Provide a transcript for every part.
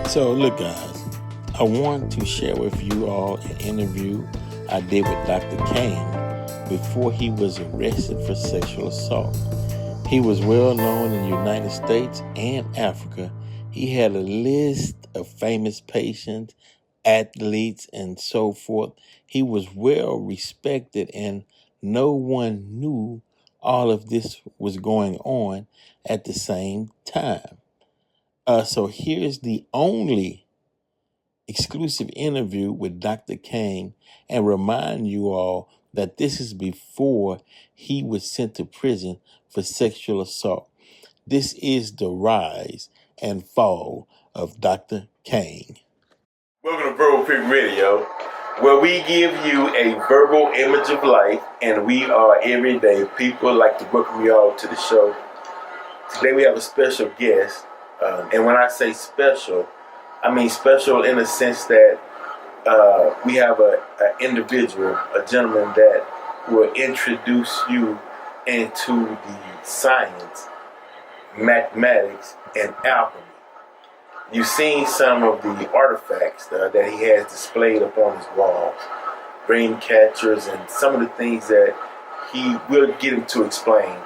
So, look, guys, I want to share with you all an interview I did with Dr.Kang before he was arrested for sexual assault. He was well known in the United States and Africa. He had a list of famous patients, athletes, and so forth. He was well respected, and no one knew all of this was going on at the same time. So here's the only exclusive interview with Dr. Kang, and remind you all that this is before he was sent to prison for sexual assault. This is the rise and fall of Dr. Kang. Welcome to Verbal Pick Radio, where we give you a verbal image of life, and we are everyday people. I'd like to welcome you all to the show. Today we have a special guest, and when I say special, I mean special in the sense that we have an individual, a gentleman that will introduce you into the science, mathematics, and alchemy. You've seen some of the artifacts that he has displayed upon his walls, dream catchers, and some of the things that he will get him to explain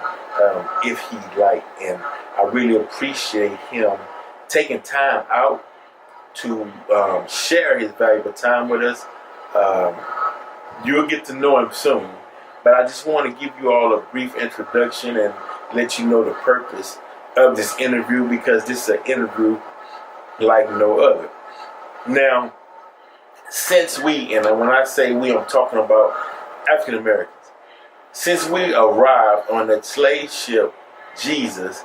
if he'd like. And I really appreciate him taking time out to share his valuable time with us. You'll get to know him soon, but I just want to give you all a brief introduction and let you know the purpose of this interview, because this is an interview like no other. Now, since we, and when I say we, I'm talking about African Americans, since we arrived on the slave ship Jesus,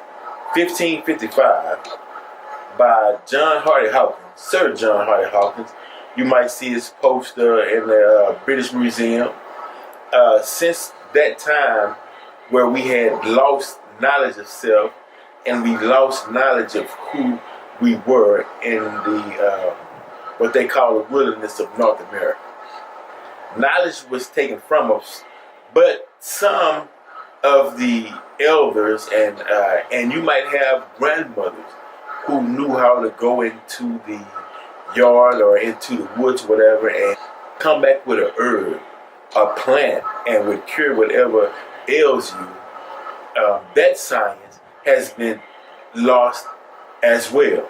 1555, by John Hardy Hawkins, Sir John Hardy Hawkins. You might see his poster in the British Museum. Since that time, where we had lost knowledge of self and we lost knowledge of who we were in the what they call the wilderness of North America. Knowledge was taken from us, but some of the elders and you might have grandmothers who knew how to go into the yard or into the woods, whatever, and come back with a herb, a plant, and would cure whatever ails you. That science has been lost as well.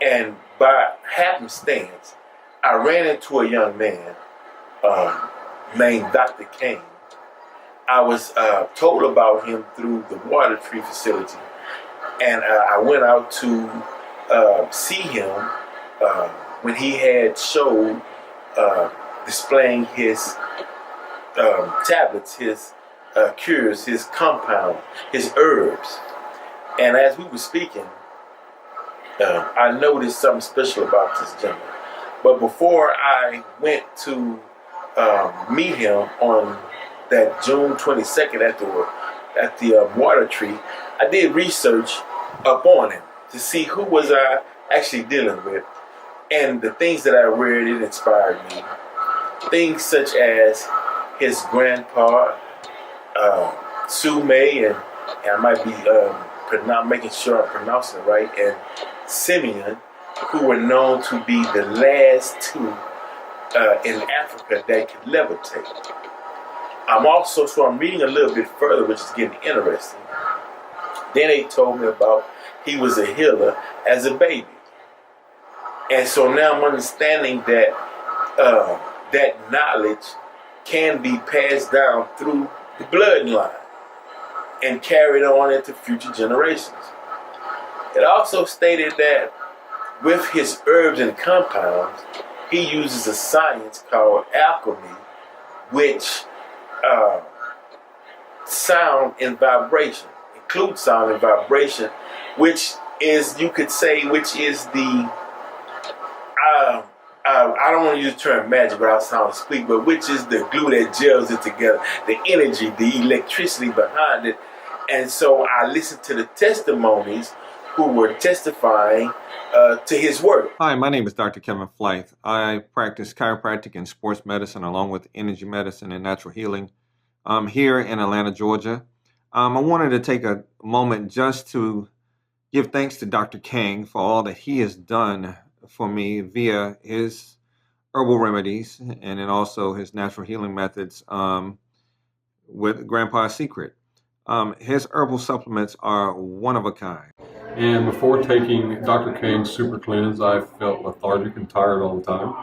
And by happenstance, I ran into a young man named Dr. Kang. I was told about him through the water tree facility. And I went out to see him when he had showed displaying his tablets, his cures, his compound, his herbs. And as we were speaking, I noticed something special about this gentleman. But before I went to meet him on that June 22nd at the water tree, I did research upon him to see who was I actually dealing with, and the things that I read, it inspired me. Things such as his grandpa, Sume, and I might be making sure I'm pronouncing it right, and Simeon, who were known to be the last two in Africa that could levitate. So I'm reading a little bit further, which is getting interesting. Then they told me about he was a healer as a baby. And so now I'm understanding that that knowledge can be passed down through the bloodline and carried on into future generations. It also stated that with his herbs and compounds, he uses a science called alchemy, which sound and vibration, include sound and vibration, which is, you could say, which is the, I don't want to use the term magic, but I'll sound squeak, but which is the glue that gels it together, the energy, the electricity behind it. And so I listened to the testimonies who were testifying to his work. Hi, my name is Dr. Kevin Flythe. I practice chiropractic and sports medicine along with energy medicine and natural healing. I'm here in Atlanta, Georgia. I wanted to take a moment just to give thanks to Dr. Kang for all that he has done for me via his herbal remedies and then also his natural healing methods with Grandpa's Secret. His herbal supplements are one of a kind. And before taking Dr. Kang's Super Cleanse, I felt lethargic and tired all the time.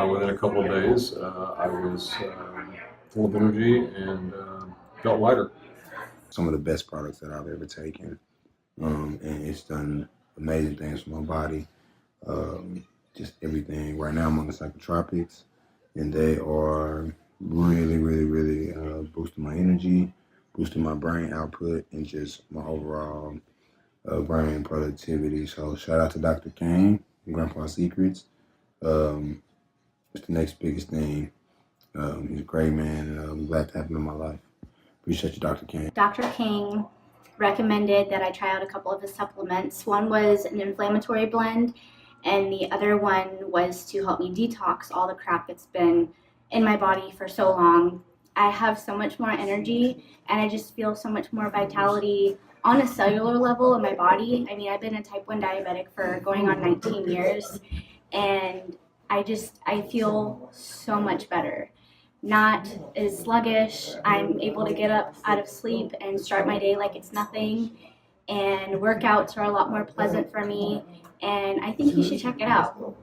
Within a couple of days, I was full of energy and felt lighter. Some of the best products that I've ever taken, and it's done amazing things for my body. Just everything. Right now I'm on the psychotropics, and they are really boosting my energy, boosting my brain output, and just my overall brain productivity. So shout out to Dr. Kang and Grandpa Secrets. It's the next biggest thing. He's a great man, and I'm glad to have him in my life. Appreciate you, Dr. Kang. Dr. King recommended that I try out a couple of his supplements. One was an inflammatory blend, and the other one was to help me detox all the crap that's been in my body for so long. I have so much more energy, and I just feel so much more vitality on a cellular level in my body. I mean, I've been a type 1 diabetic for going on 19 years, and I feel so much better. Not as sluggish. I'm able to get up out of sleep and start my day like it's nothing. And workouts are a lot more pleasant for me. And I think you should check it out.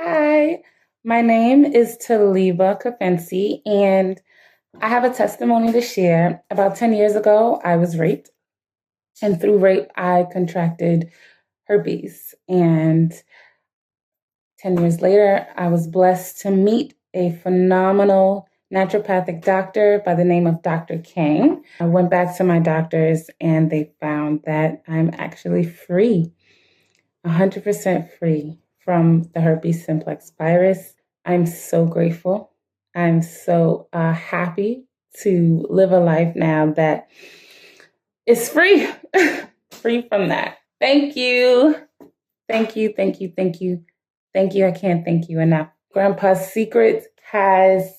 Hi, my name is Taliba Kafensi, and I have a testimony to share. About 10 years ago, I was raped. And through rape, I contracted herpes. And 10 years later, I was blessed to meet a phenomenal naturopathic doctor by the name of Dr. Kang. I went back to my doctors and they found that I'm actually free, 100% free from the herpes simplex virus. I'm so grateful. I'm so happy to live a life now that is free, free from that. Thank you. Thank you, thank you, thank you. Thank you. I can't thank you enough. Grandpa's Secret has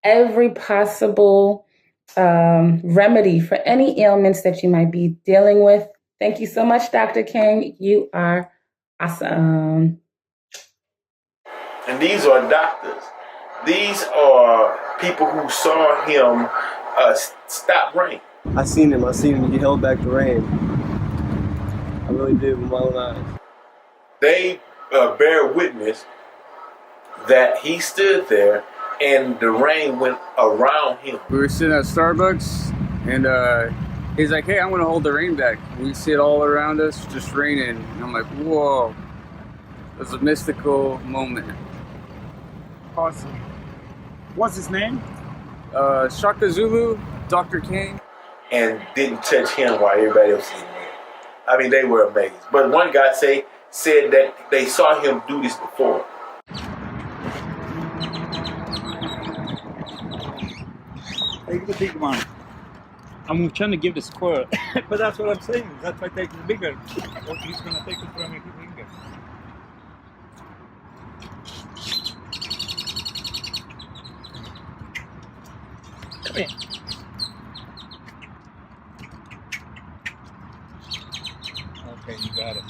every possible remedy for any ailments that you might be dealing with. Thank you so much, Dr. Kang. You are awesome. And these are doctors. These are people who saw him stop rain. I seen him. He held back the rain. I really did with my own eyes. They bear witness that he stood there and the rain went around him. We were sitting at Starbucks and he's like, hey, I'm gonna hold the rain back. We see it all around us, just raining. And I'm like, whoa. It was a mystical moment. Awesome. What's his name? Shaka Zulu, Dr. Kang. And didn't touch him while everybody else was in there. I mean, they were amazed. But one guy said that they saw him do this before. Take the big one. I'm trying to give the squirrel, but that's what I'm saying. That's why I take the bigger. Or he's gonna take it from your finger. Come here. Okay, you got it.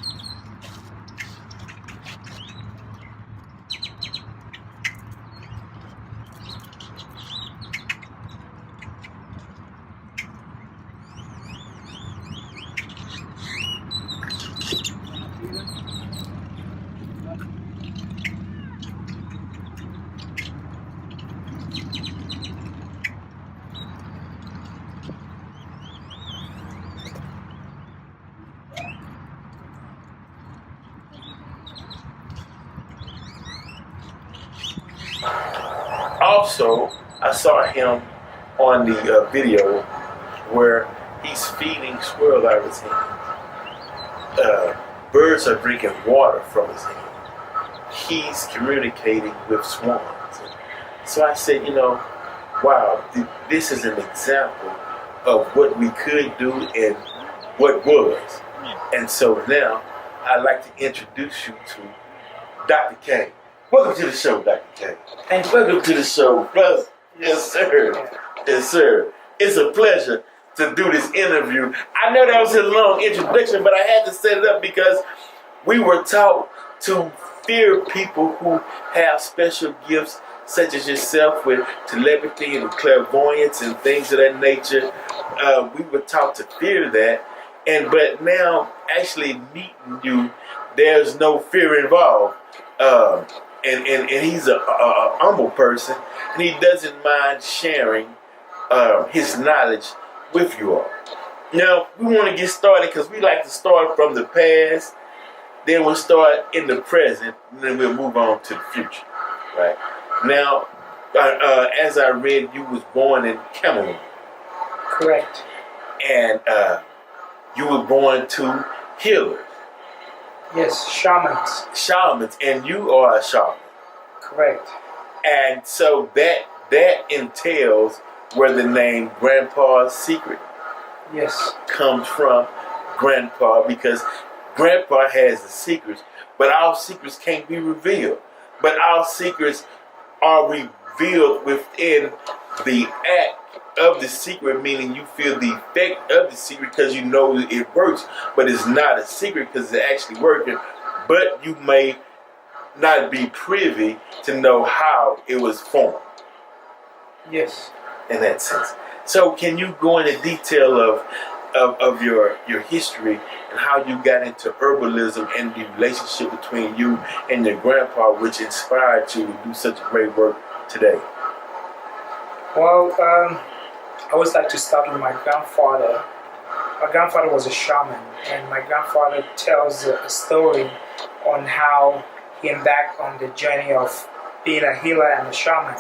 Also, I saw him on the video where he's feeding squirrels out of his hand. Birds are drinking water from his hand. He's communicating with swans. So I said, wow, this is an example of what we could do and what was. And so now I'd like to introduce you to Dr. Kang. Welcome to the show, Dr. Kang. And welcome to the show, brother. Yes, sir. Yes, sir. It's a pleasure to do this interview. I know that was a long introduction, but I had to set it up because we were taught to fear people who have special gifts, such as yourself, with telepathy and clairvoyance and things of that nature. We were taught to fear that, but now actually meeting you, there's no fear involved. And he's a humble person, and he doesn't mind sharing his knowledge with you all. Now, we want to get started because we like to start from the past, then we'll start in the present, and then we'll move on to the future. Right? Now, as I read, you was born in Cameroon. Correct. And you were born to healers. Yes, shamans. Shamans, and you are a shaman. Correct. And so that entails where the name Grandpa's Secret Yes. comes from. Grandpa, because Grandpa has the secrets, but our secrets can't be revealed. But our secrets are revealed within the act of the secret, meaning you feel the effect of the secret because you know it works, but it's not a secret because it's actually working. But you may not be privy to know how it was formed. Yes. In that sense. So can you go into detail of your history and how you got into herbalism and the relationship between you and your grandpa, which inspired you to do such great work today? Well, I always like to start with my grandfather. My grandfather was a shaman, and my grandfather tells a story on how he embarked on the journey of being a healer and a shaman.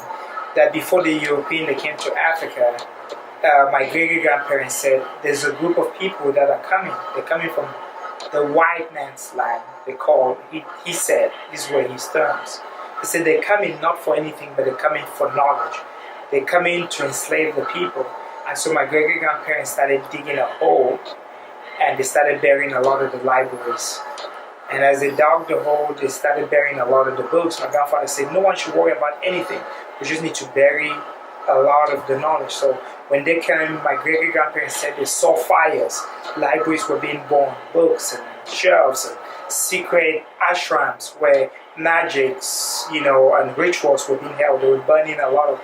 That before the European they came to Africa, my great-grandparents said there's a group of people that are coming. They're coming from the white man's land. He said, these were his terms. He said they're coming not for anything, but they're coming for knowledge. They're coming to enslave the people. And so my great-grandparents started digging a hole, and they started burying a lot of the libraries. And as they dug the hole, they started burying a lot of the books. My grandfather said, no one should worry about anything. We just need to bury a lot of the knowledge. So when they came, my great-grandparents said they saw fires. Libraries were being burned, books and shelves and secret ashrams where magics, and rituals were being held. They were burning a lot of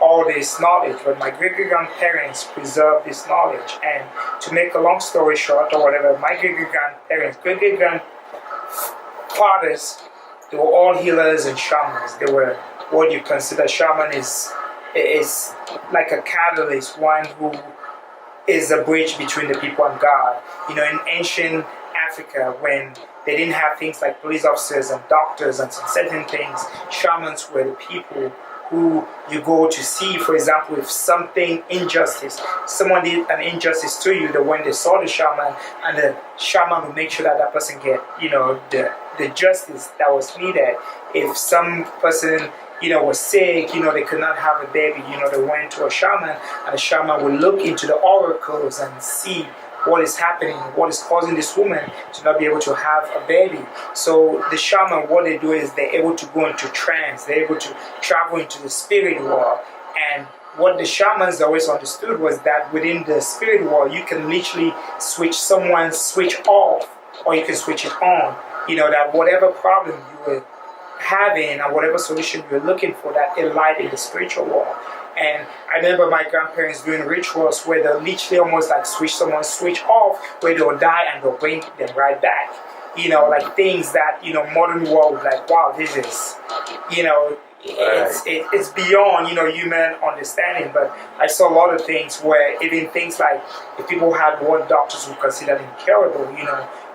all this knowledge. But my great-grandparents preserved this knowledge. And to make a long story short or whatever, my great-grandfathers, they were all healers and shamans. They were what you consider shaman is like a catalyst, one who is a bridge between the people and God. In ancient Africa, when they didn't have things like police officers and doctors and certain things, shamans were the people who you go to see. For example, if someone did an injustice to you, that when they saw the shaman, and the shaman would make sure that person get, the justice that was needed. If some person, was sick, they could not have a baby, they went to a shaman, and the shaman would look into the oracles and see what is happening, what is causing this woman to not be able to have a baby. So the shaman, what they do is they're able to go into trance, they're able to travel into the spirit world. And what the shamans always understood was that within the spirit world, you can literally switch someone's switch off, or you can switch it on. That whatever problem you were having and whatever solution you're looking for, that it lied in the spiritual world. And I remember my grandparents doing rituals where they'll literally almost like switch someone's switch off, where they'll die and they'll bring them right back. Like things that, modern world, like, wow, this is, it's beyond, human understanding. But I saw a lot of things where even things like if people had what doctors would consider incurable,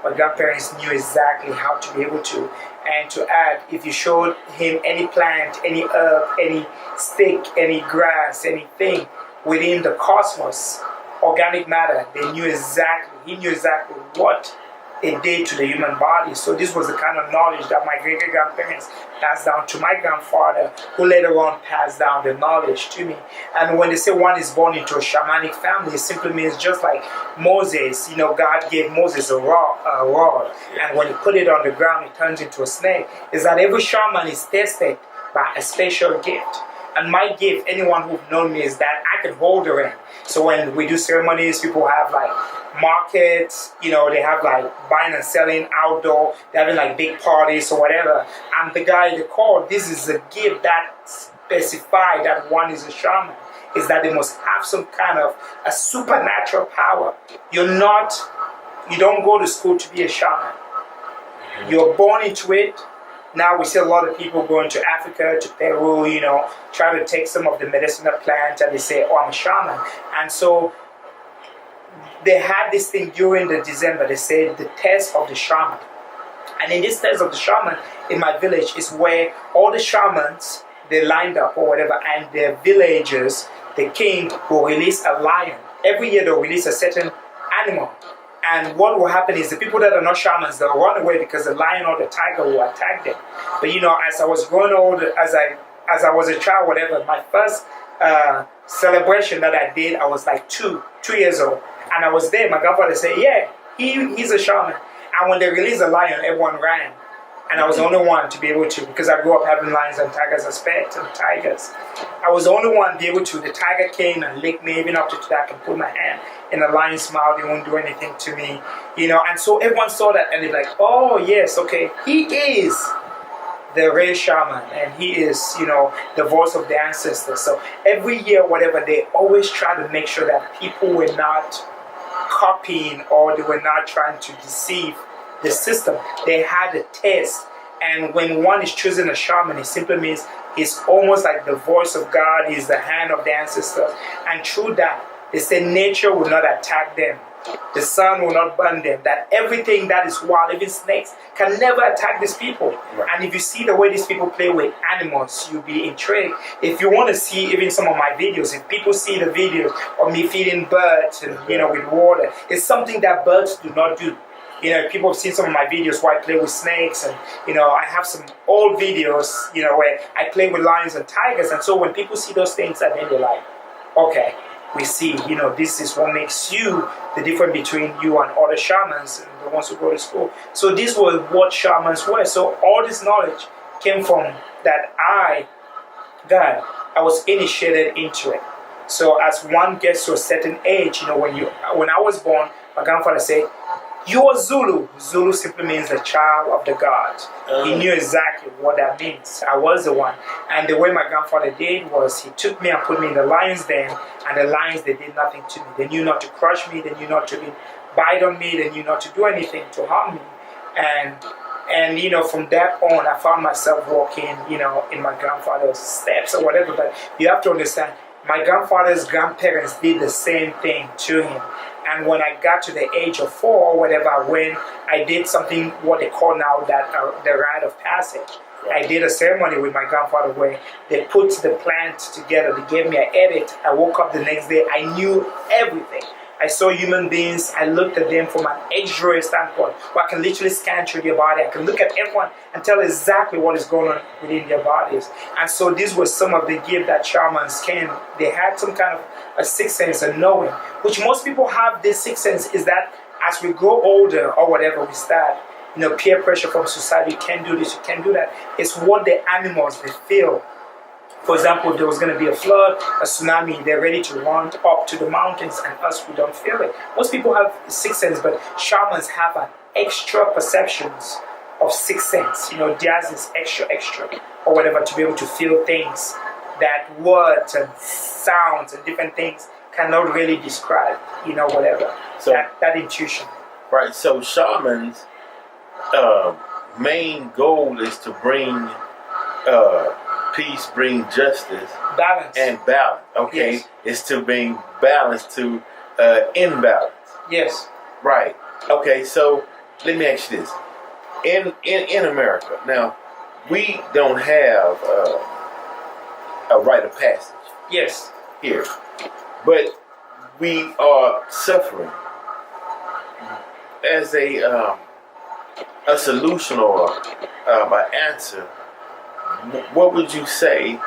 my grandparents knew exactly how to be able to. And to add, if you showed him any plant, any herb, any stick, any grass, anything within the cosmos, organic matter, he knew exactly what it did to the human body. So this was the kind of knowledge that my great-grandparents passed down to my grandfather, who later on passed down the knowledge to me. And when they say one is born into a shamanic family, it simply means just like Moses, God gave Moses a rod, and when he put it on the ground, it turns into a snake. Is that every shaman is tested by a special gift. And my gift, anyone who've known me, is that I can hold the ring. So when we do ceremonies, people have like markets, they have like buying and selling outdoor, they're having like big parties or whatever. I'm the guy they call. This is a gift that specifies that one is a shaman, is that they must have some kind of a supernatural power. You don't go to school to be a shaman. You're born into it. Now we see a lot of people going to Africa, to Peru, trying to take some of the medicinal plants and they say, oh, I'm a shaman. And so they had this thing during the December, they said the test of the shaman. And in this test of the shaman, in my village, is where all the shamans, they lined up or whatever, and their villagers, the king, will release a lion. Every year they'll release a certain animal. And what will happen is the people that are not shamans, they'll run away because the lion or the tiger will attack them. But as I was growing older, as I was a child, whatever, my first celebration that I did, I was like 2 years old. And I was there, my grandfather said, yeah, he's a shaman. And when they released the lion, everyone ran. And I was the only one to be able to, because I grew up having lions and tigers as pets and tigers. I was the only one to be able to. The tiger came and licked me, even up to that I can put my hand in the lion's mouth, they won't do anything to me. And so everyone saw that and they're like, oh yes, okay, he is the real shaman and he is, the voice of the ancestors. So every year, whatever, they always try to make sure that people were not copying or they were not trying to deceive the system. They had a test, and when one is choosing a shaman, it simply means he's almost like the voice of God, he's the hand of the ancestors, and through that, they say nature will not attack them, the sun will not burn them, that everything that is wild, even snakes, can never attack these people. Right. And if you see the way these people play with animals, you'll be intrigued. If you want to see even some of my videos, if people see the videos of me feeding birds and with water, it's something that birds do not do. People have seen some of my videos where I play with snakes, and I have some old videos where I play with lions and tigers. And so when people see those things, and then they're like, okay, we see, this is what makes you the difference between you and other shamans and the ones who go to school. So this was what shamans were. So all this knowledge came from that I was initiated into it. So as one gets to a certain age, when I was born, my grandfather said, you are Zulu. Zulu simply means the child of the gods. He knew exactly what that means. I was the one. And the way my grandfather did was he took me and put me in the lion's den, and the lions, they did nothing to me. They knew not to crush me. They knew not to bite on me. They knew not to do anything to harm me. And from that on, I found myself walking, in my grandfather's steps or whatever. But you have to understand, my grandfather's grandparents did the same thing to him. And when I got to the age of 4 or whatever, when I did something, what they call now that the rite of passage. I did a ceremony with my grandfather where they put the plant together. They gave me an edit. I woke up the next day. I knew everything. I saw human beings. I looked at them from an X-ray standpoint, where I can literally scan through their body. I can look at everyone and tell exactly what is going on within their bodies. And so these were some of the gifts that shamans came. They had some kind of a sixth sense of knowing, which most people have. This sixth sense is that as we grow older or whatever, we start, peer pressure from society. You can't do this, you can't do that. It's what the animals, they feel. For example, there was going to be a flood, a tsunami, they're ready to run up to the mountains, and us, we don't feel it. Most people have sixth sense, but shamans have an extra perceptions of sixth sense. Theirs is extra, or whatever, to be able to feel things that words and sounds and different things cannot really describe, whatever. So that intuition. Right, so shamans' main goal is to bring peace, bring justice, balance, and balance. Okay, yes. It's to bring balance to imbalance. Yes. Right. Okay. So let me ask you this: in America now, we don't have a rite of passage. Yes. Here, but we are suffering as a solution or an answer. What would you say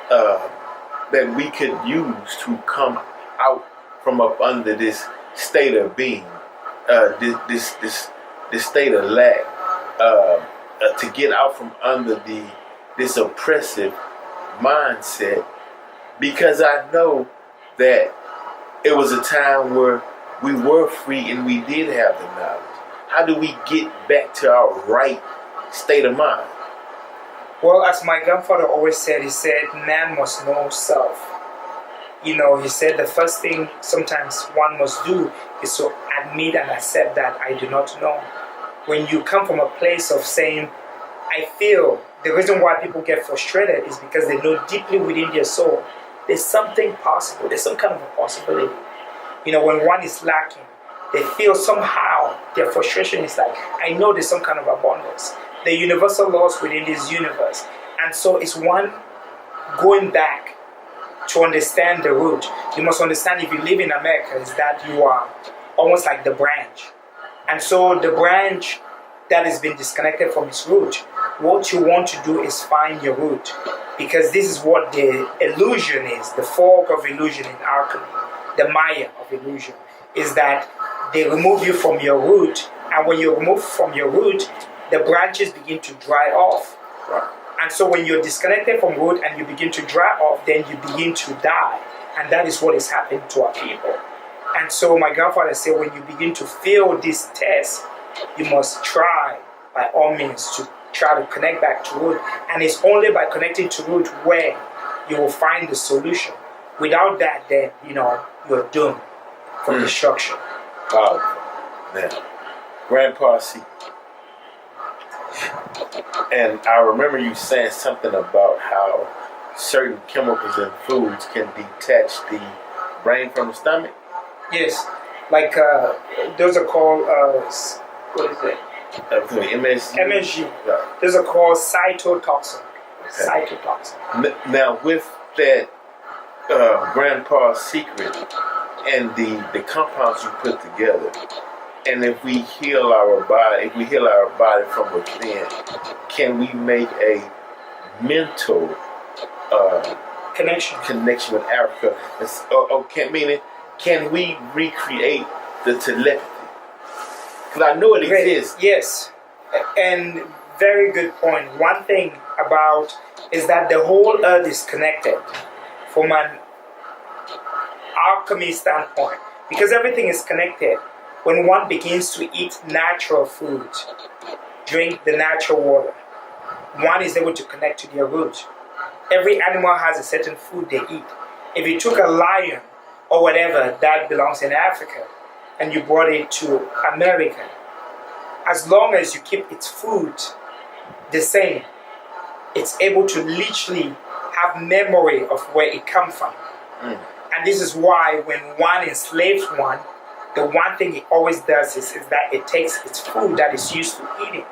that we could use to come out from up under this state of being, this state of lack, to get out from under this oppressive mindset, because I know that it was a time where we were free and we did have the knowledge. How do we get back to our right state of mind? Well, as my grandfather always said, he said, man must know self. You know, he said the first thing sometimes one must do is to admit and accept that I do not know. When you come from a place of saying, I feel, the reason why people get frustrated is because they know deeply within their soul there's something possible, there's some kind of a possibility. You know, when one is lacking, they feel somehow their frustration is like, I know there's some kind of abundance. The universal laws within this universe. And so it's one going back to understand the root. You must understand, if you live in America, is that you are almost like the branch. And so the branch that has been disconnected from its root, what you want to do is find your root. Because this is what the illusion is, the fog of illusion in alchemy, the Maya of illusion, is that they remove you from your root, and when you're removed from your root, the branches begin to dry off. Right. And so when you're disconnected from root and you begin to dry off, then you begin to die. And that is what is happening to our people. And so my grandfather said, when you begin to feel this test, you must try by all means to try to connect back to root. And it's only by connecting to root where you will find the solution. Without that, then, you know, you're doomed for destruction. Powerful. Now, Grandpa C. And I remember you saying something about how certain chemicals in foods can detach the brain from the stomach. Yes, like those are called what is it? MSG. Yeah. Those are called cytotoxin. Okay. Cytotoxin. Now, with that Grandpa's secret and the compounds you put together, and if we heal our body, from within, can we make a mental connection with Africa? Can we recreate the telepathy? Because I know it exists. Yes, and very good point. One thing about is that the whole earth is connected from an alchemy standpoint, because everything is connected. When one begins to eat natural food, drink the natural water, one is able to connect to their root. Every animal has a certain food they eat. If you took a lion or whatever that belongs in Africa and you brought it to America, as long as you keep its food the same, it's able to literally have memory of where it comes from. And this is why when one enslaves one, the one thing it always does is that it takes its food that it's used to eating.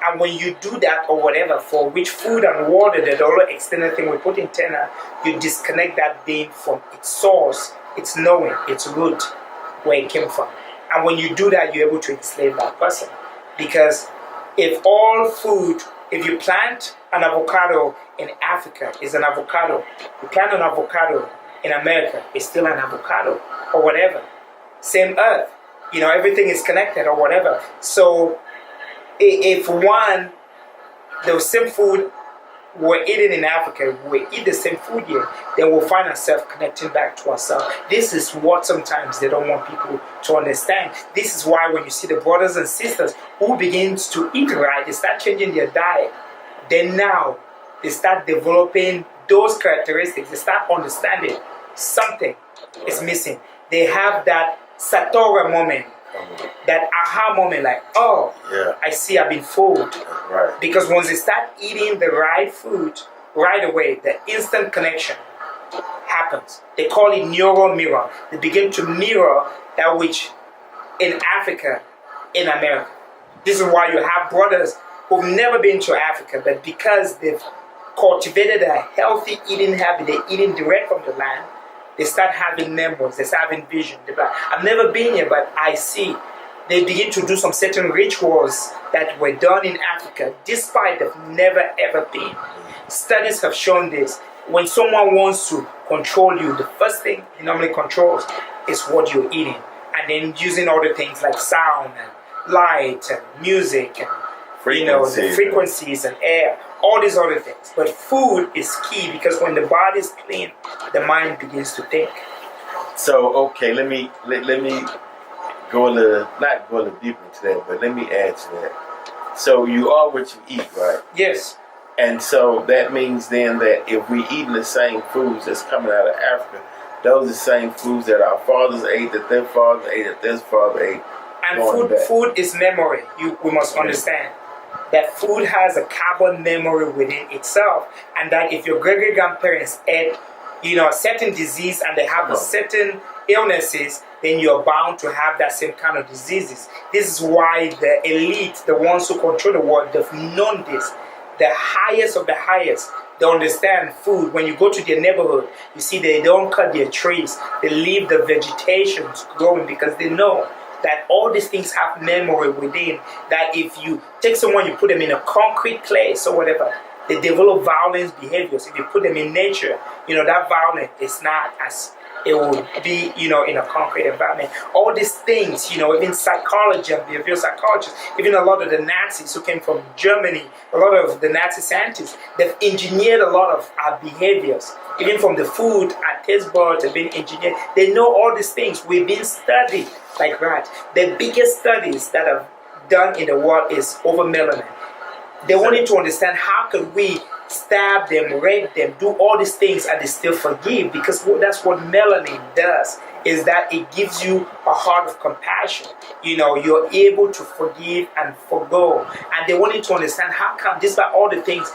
And when you do that or whatever, for which food and water, the other external thing we put in tenor, you disconnect that being from its source, its knowing, its root, where it came from. And when you do that, you're able to enslave that person. Because if all food, if you plant an avocado in Africa, it's an avocado. You plant an avocado in America, it's still an avocado, or whatever. Same earth, you know, everything is connected or whatever. So if the same food we're eating in Africa, we eat the same food here, then we'll find ourselves connecting back to ourselves. This is what sometimes they don't want people to understand. This is why when you see the brothers and sisters who begins to eat right, they start changing their diet. Then now they start developing those characteristics. They start understanding something is missing. They have that Satora moment, that aha moment, like, oh, Yeah. I see I've been fooled. Right. Because once they start eating the right food, right away, the instant connection happens. They call it neural mirror. They begin to mirror that which in Africa, in America. This is why you have brothers who've never been to Africa, but because they've cultivated a healthy eating habit, they're eating direct from the land, they start having memories, they start having vision. They're like, I've never been here, but I see. They begin to do some certain rituals that were done in Africa, despite they've never ever been. Studies have shown this. When someone wants to control you, the first thing he normally controls is what you're eating. And then using other things like sound and light and music and the frequencies and air. all these other things. But food is key because when the body is clean, the mind begins to think. So okay, let me go a little, not go a little deeper into that, but let me add to that. So you are what you eat, right? Yes. And so that means then that if we eating the same foods that's coming out of Africa, those are the same foods that our fathers ate, that their father ate, that their father ate. And food is memory. We must understand that food has a carbon memory within itself, and that if your great grandparents ate, a certain disease and they have a certain illnesses, then you're bound to have that same kind of diseases. This is why the elite, the ones who control the world, they've known this. The highest of the highest, they understand food. When you go to their neighborhood, you see they don't cut their trees. They leave the vegetation growing because they know that all these things have memory within. That if you take someone, you put them in a concrete place or whatever, they develop violent behaviors. If you put them in nature, that violence is not as it will be, in a concrete environment. All these things, even psychology and behavioral psychologists, even a lot of the Nazis who came from Germany, a lot of the Nazi scientists, they've engineered a lot of our behaviors. Even from the food, our taste buds have been engineered. They know all these things. We've been studied like that. The biggest studies that have done in the world is over melanin. They wanted to understand how could we stab them, rape them, do all these things and they still forgive, because that's what melanin does, is that it gives you a heart of compassion. You're able to forgive and forgo. And they wanted to understand how come, despite all the things,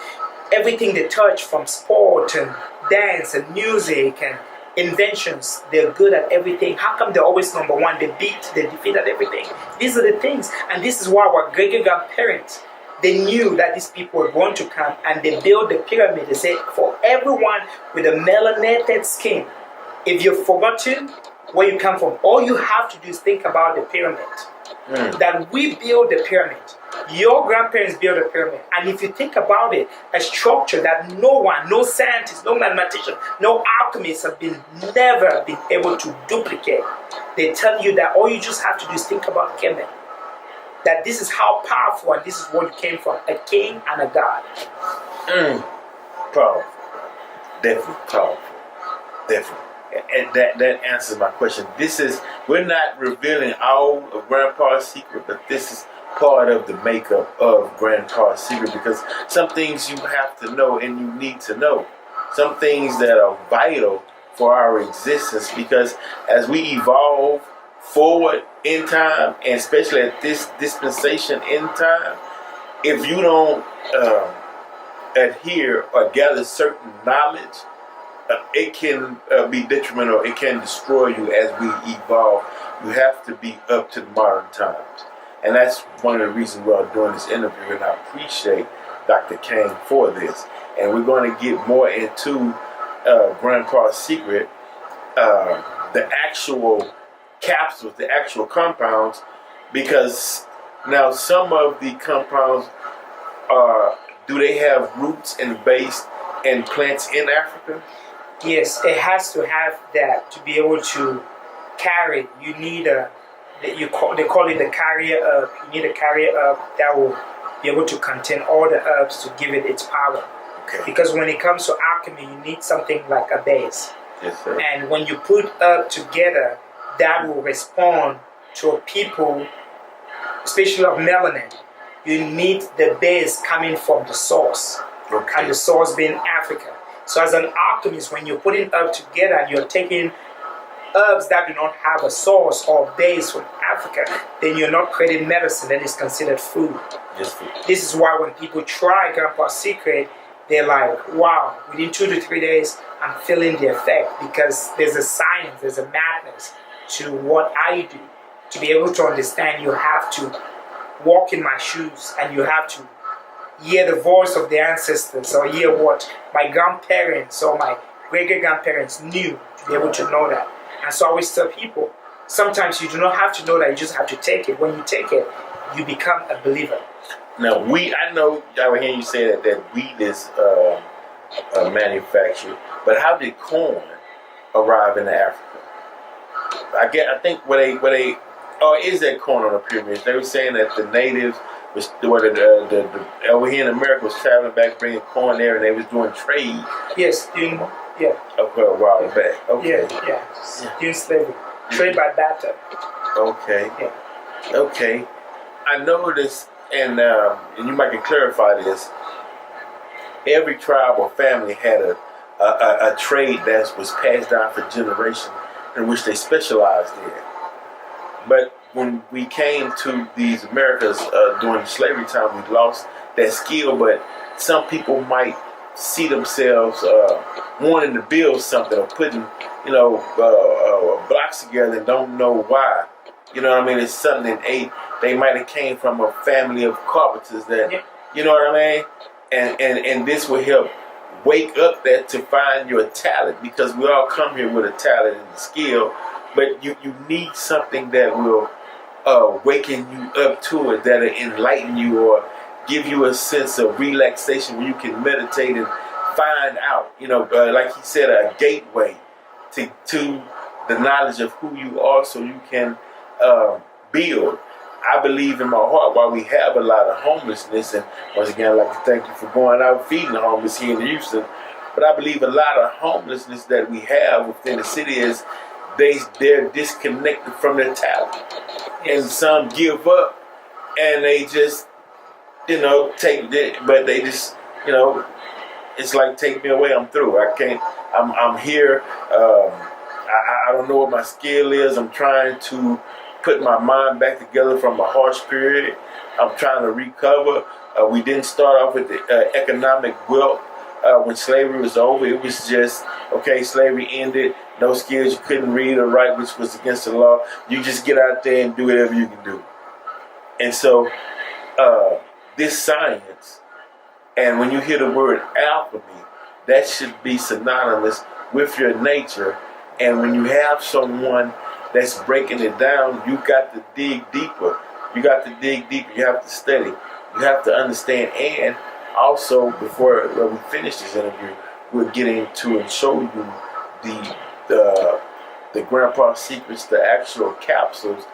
everything they touch from sport and dance and music and inventions, they're good at everything. How come they're always number one? They defeat at everything. These are the things. And this is why our great-grandparents, they knew that these people were going to come, and they built the pyramid. They said, for everyone with a melanated skin, if you've forgotten where you come from, all you have to do is think about the pyramid. That we build the pyramid. Your grandparents built a pyramid. And if you think about it, a structure that no scientist, no mathematician, no alchemist have never been able to duplicate. They tell you that all you just have to do is think about Kemet. That this is how powerful and this is what you came from, a king and a god. Powerful. Definitely powerful. Definitely. And that answers my question. We're not revealing all of Grandpa's secret, but this is part of the makeup of Grandpa's secret, because some things you have to know and you need to know. Some things that are vital for our existence, because as we evolve forward in time, and especially at this dispensation in time, if you don't adhere or gather certain knowledge, it can be detrimental. It can destroy you as we evolve. You have to be up to the modern times. And that's one of the reasons we are doing this interview, and I appreciate Dr. Kang for this. And we're going to get more into Grandpa's secret, the actual capsules, the actual compounds, because now some of the compounds do they have roots and base and plants in Africa? Yes, it has to have that to be able to carry. You need they call it the carrier herb. You need a carrier herb that will be able to contain all the herbs to give it its power. Okay. Because when it comes to alchemy, you need something like a base. Yes, sir. And when you put herb together, that will respond to a people, especially of melanin. You need the base coming from the source, Okay. and the source being Africa. So as an alchemist, when you're putting herbs together and you're taking herbs that do not have a source or base from Africa, then you're not creating medicine, then it's considered food. Yes, sir. This is why when people try Grandpa's secret, they're like, wow, within 2 to 3 days, I'm feeling the effect, because there's a science, there's a madness to what I do. To be able to understand, you have to walk in my shoes, and you have to hear the voice of the ancestors, or hear what my grandparents or my great-grandparents knew, to be able to know that. And so I always tell people, sometimes you do not have to know that, you just have to take it. When you take it, you become a believer. Now, I know, I would hear you say that wheat is manufactured, but how did corn arrive in Africa? I think where they is that corn on the pyramids? They were saying that the natives over here in America was traveling back bringing corn there, and they was doing trade. Yes, during Okay, a while back. Okay. during slavery, trade by barter. Okay. Yeah. Okay. I noticed, and you might can clarify this. Every tribe or family had a trade that was passed down for generations, in which they specialized in. But when we came to these Americas during slavery time, we lost that skill. But some people might see themselves wanting to build something or putting, blocks together and don't know why. You know what I mean? It's something they might have came from a family of carpenters that, you know what I mean? And this will help wake up that to find your talent, because we all come here with a talent and a skill, but you need something that will waken you up to it, that'll enlighten you or give you a sense of relaxation where you can meditate and find out, like he said, a gateway to the knowledge of who you are, so you can build. I believe in my heart, while we have a lot of homelessness, and once again, I'd like to thank you for going out feeding the homeless here in Houston, but I believe a lot of homelessness that we have within the city is they're disconnected from their talent. And some give up and they just, take it, but they just, it's like, take me away, I'm through. I can't, I'm here. I don't know what my skill is. I'm trying to put my mind back together from a harsh period. I'm trying to recover. We didn't start off with the economic wealth when slavery was over. It was just, okay, slavery ended. No skills, you couldn't read or write, which was against the law. You just get out there and do whatever you can do. And so this science, and when you hear the word alchemy, that should be synonymous with your nature. And when you have someone that's breaking it down, you got to dig deeper. You got to dig deeper. You have to study. You have to understand. And also, before we finish this interview, we're getting to and show you the Grandpa Secrets, the actual capsules,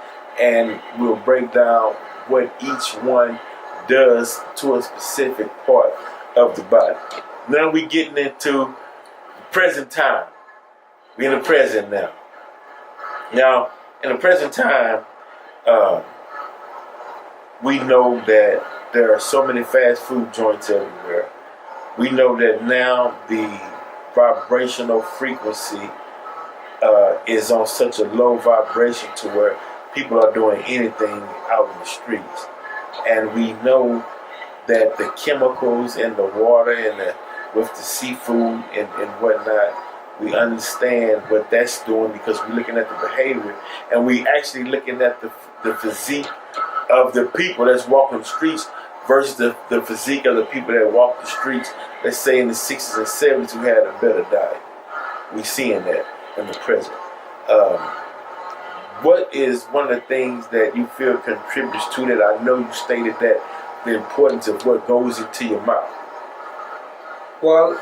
and we'll break down what each one does to a specific part of the body. Now we're getting into present time. We're in the present now. Now, in the present time, we know that there are so many fast food joints everywhere. We know that now the vibrational frequency is on such a low vibration to where people are doing anything out in the streets. And we know that the chemicals in the water and with the seafood and whatnot, we understand what that's doing, because we're looking at the behavior, and we actually looking at the physique of the people that's walking the streets versus the physique of the people that walk the streets, let's say in the 60s and 70s, who had a better diet. We seeing that in the present. What is one of the things that you feel contributes to that? I know you stated that the importance of what goes into your mouth. Well,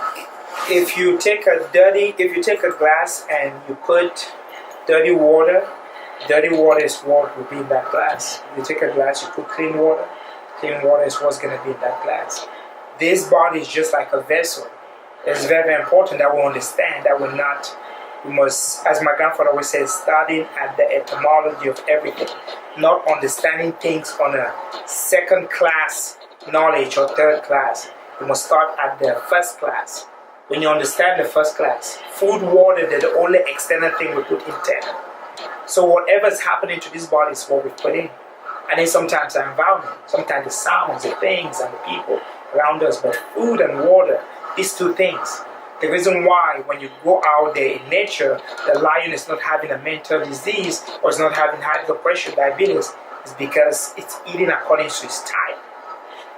if you take a glass and you put dirty water is what will be in that glass. If you take a glass, you put clean water is what's going to be in that glass. This body is just like a vessel. It's very, very important that we understand that we must, as my grandfather always said, studying at the etymology of everything, not understanding things on a second class knowledge or third class. We must start at the first class. When you understand the first class, food, water, they're the only external thing we put internally. So whatever's happening to this body is what we put in. And then sometimes the environment, sometimes the sounds, the things, and the people around us. But food and water, these two things. The reason why when you go out there in nature, the lion is not having a mental disease or is not having high blood pressure, diabetes, is because it's eating according to its type.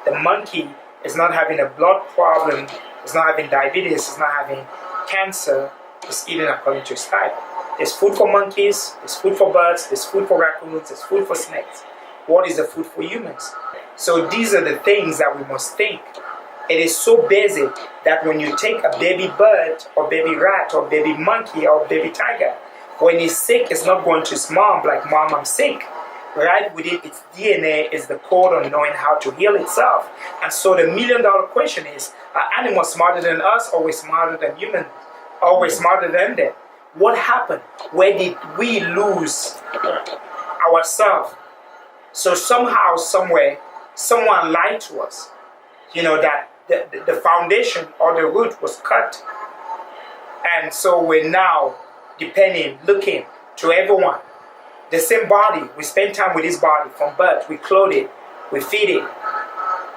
The monkey is not having a blood problem, is not having diabetes, is not having cancer, is eating according to its type. There's food for monkeys, there's food for birds, there's food for raccoons, there's food for snakes. What is the food for humans? So these are the things that we must think. It is so basic that when you take a baby bird or baby rat or baby monkey or baby tiger, when he's sick, it's not going to his mom like, "Mom, I'm sick." right within its DNA is the code on knowing how to heal itself. And so the $1 million question is, are animals smarter than us, or we smarter than humans? Or we smarter than them? What happened? Where did we lose ourselves? So somehow, somewhere, someone lied to us. That the foundation or the root was cut. And so we're now depending, looking to everyone. The same body, we spend time with this body from birth. We clothe it, we feed it,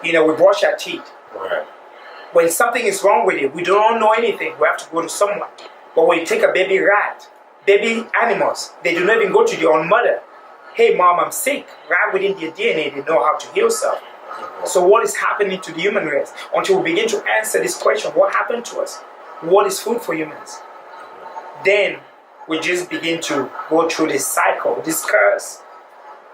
we brush our teeth. Right. When something is wrong with it, we don't know anything. We have to go to someone. But when you take a baby rat, baby animals, they do not even go to their own mother. Hey, mom, I'm sick. Right within their DNA, they know how to heal self. So what is happening to the human race? Until we begin to answer this question, what happened to us? What is food for humans? Then we just begin to go through this cycle, this curse.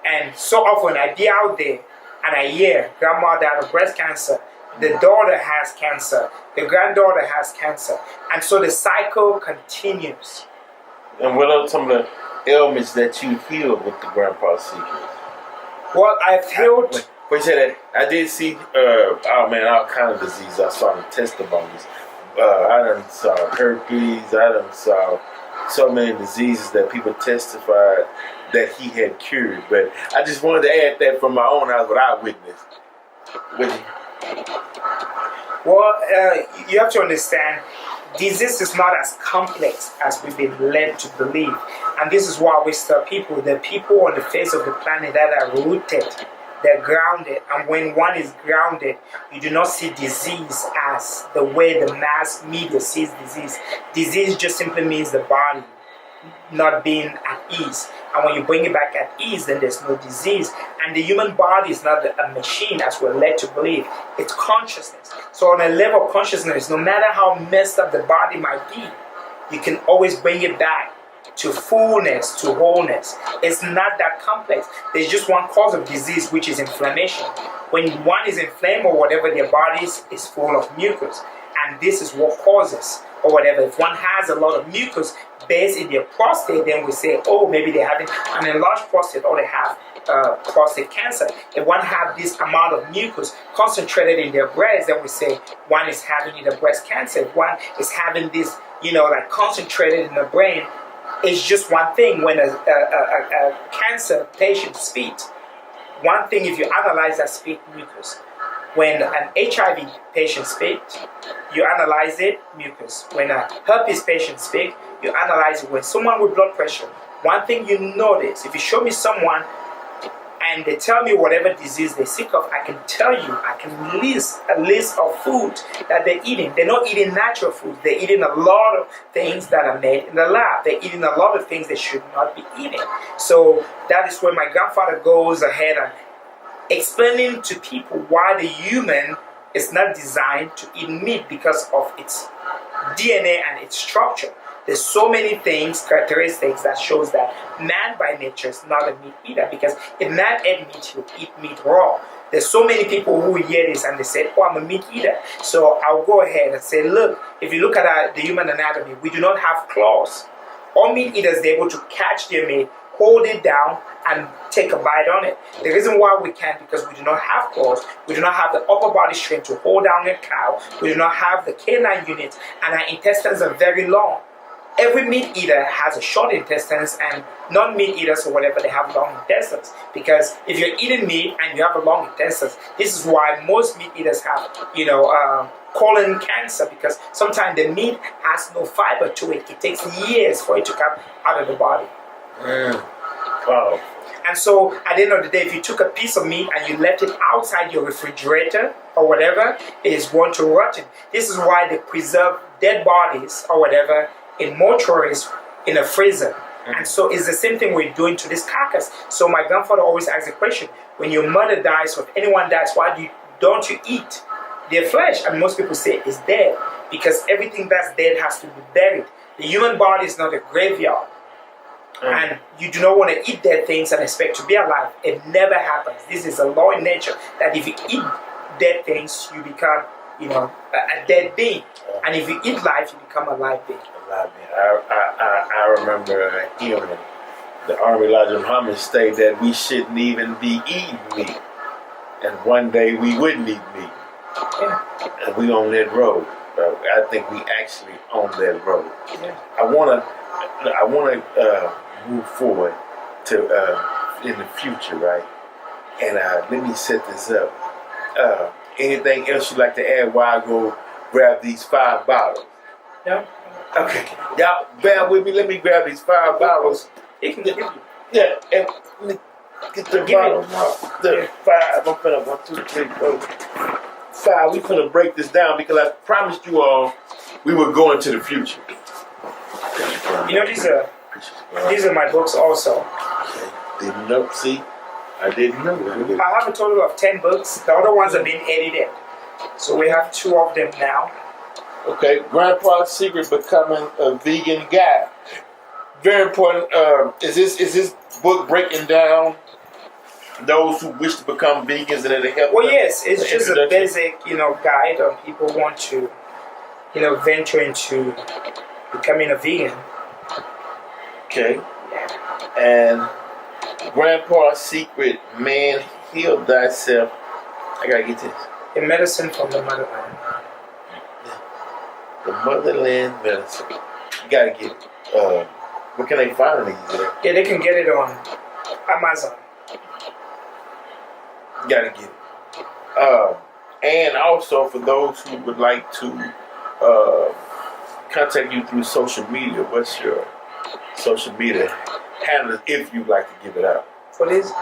And so often I be out there and I hear grandma died of breast cancer, the daughter has cancer, the granddaughter has cancer. And so the cycle continues. And what are some of the ailments that you healed with the Grandpa Secret? Well, I've healed... But you said that I did see, all kind of diseases. I saw the testimonies. I done saw herpes. I done saw so many diseases that people testified that he had cured. But I just wanted to add that from my own house, what I witnessed. Well, you have to understand, disease is not as complex as we've been led to believe. And this is why we tell people, the people on the face of the planet that are rooted, they're grounded. And when one is grounded, you do not see disease as the way the mass media sees disease. Disease just simply means the body not being at ease. And when you bring it back at ease, then there's no disease. And the human body is not a machine as we're led to believe. It's consciousness. So on a level of consciousness, no matter how messed up the body might be, you can always bring it back to fullness, to wholeness. It's not that complex. There's just one cause of disease, which is inflammation. When one is inflamed or whatever, their body is full of mucus. And this is what causes, or whatever. If one has a lot of mucus based in their prostate, then we say, oh, maybe they're having an enlarged prostate, or they have prostate cancer. If one have this amount of mucus concentrated in their breast, then we say one is having either breast cancer. If one is having this, like concentrated in the brain, it's just one thing. When a cancer patient spits, one thing, if you analyze that spit, mucus. When an HIV patient spits, you analyze it, mucus. When a herpes patient spits, you analyze it. When someone with blood pressure, one thing you notice, if you show me someone and they tell me whatever disease they're sick of, I can tell you, I can list a list of food that they're eating. They're not eating natural food. They're eating a lot of things that are made in the lab. They're eating a lot of things they should not be eating. So that is where my grandfather goes ahead and explaining to people why the human is not designed to eat meat because of its DNA and its structure. There's so many things, characteristics that shows that man by nature is not a meat eater, because if man ate meat, he would eat meat raw. There's so many people who hear this and they say, oh, I'm a meat eater. So I'll go ahead and say, look, if you look at the human anatomy, we do not have claws. All meat eaters, they're able to catch their meat, hold it down, and take a bite on it. The reason why we can't, because we do not have claws, we do not have the upper body strength to hold down a cow, we do not have the canine unit, and our intestines are very long. Every meat eater has a short intestines, and non-meat eaters or whatever, they have long intestines. Because if you're eating meat and you have a long intestines, this is why most meat eaters have, colon cancer, because sometimes the meat has no fiber to it. It takes years for it to come out of the body. Wow. And so at the end of the day, if you took a piece of meat and you left it outside your refrigerator or whatever, it is going to rot. This is why they preserve dead bodies or whatever in mortuaries in a freezer. And so it's the same thing we're doing to this carcass. So my grandfather always asked the question, when your mother dies or if anyone dies, why don't you eat their flesh? And most people say it's dead, because everything that's dead has to be buried. The human body is not a graveyard. And you do not want to eat dead things and expect to be alive. It never happens. This is a law in nature, that if you eat dead things, you become, a dead being. And if you eat life, you become a live being. I remember hearing the Honorable Elijah Muhammad stated that we shouldn't even be eating meat. And one day we wouldn't eat meat. Yeah. And we on that road. I think we actually on that road. Yeah. I wanna move forward to in the future, right? And let me set this up. Anything else you'd like to add while I go grab these 5 bottles? No. Okay, y'all bear with me. Let me grab these 5 bottles. It can give you. Yeah, and let me get the bottles out. The 5. I'm finna 1, 2, 3, 4, 5. We finna break this down because I promised you all we were going to the future. You know, these are my books also. Okay. Didn't know. See, I didn't know. I have a total of 10 books. The other ones have been edited. So we have 2 of them now. Okay, Grandpa's Secret: Becoming a Vegan Guy. Very important. Is this book breaking down those who wish to become vegans and it'll help? Well, yes, it's just a basic, guide on people who want to, venture into becoming a vegan. Okay. And Grandpa's Secret: Man, Heal Thyself. I gotta get this. A medicine from the motherland. The motherland medicine. You gotta get it. Where can they find these at? Yeah, they can get it on Amazon. You gotta get it. And also for those who would like to contact you through social media, what's your social media handle if you'd like to give it out? What is?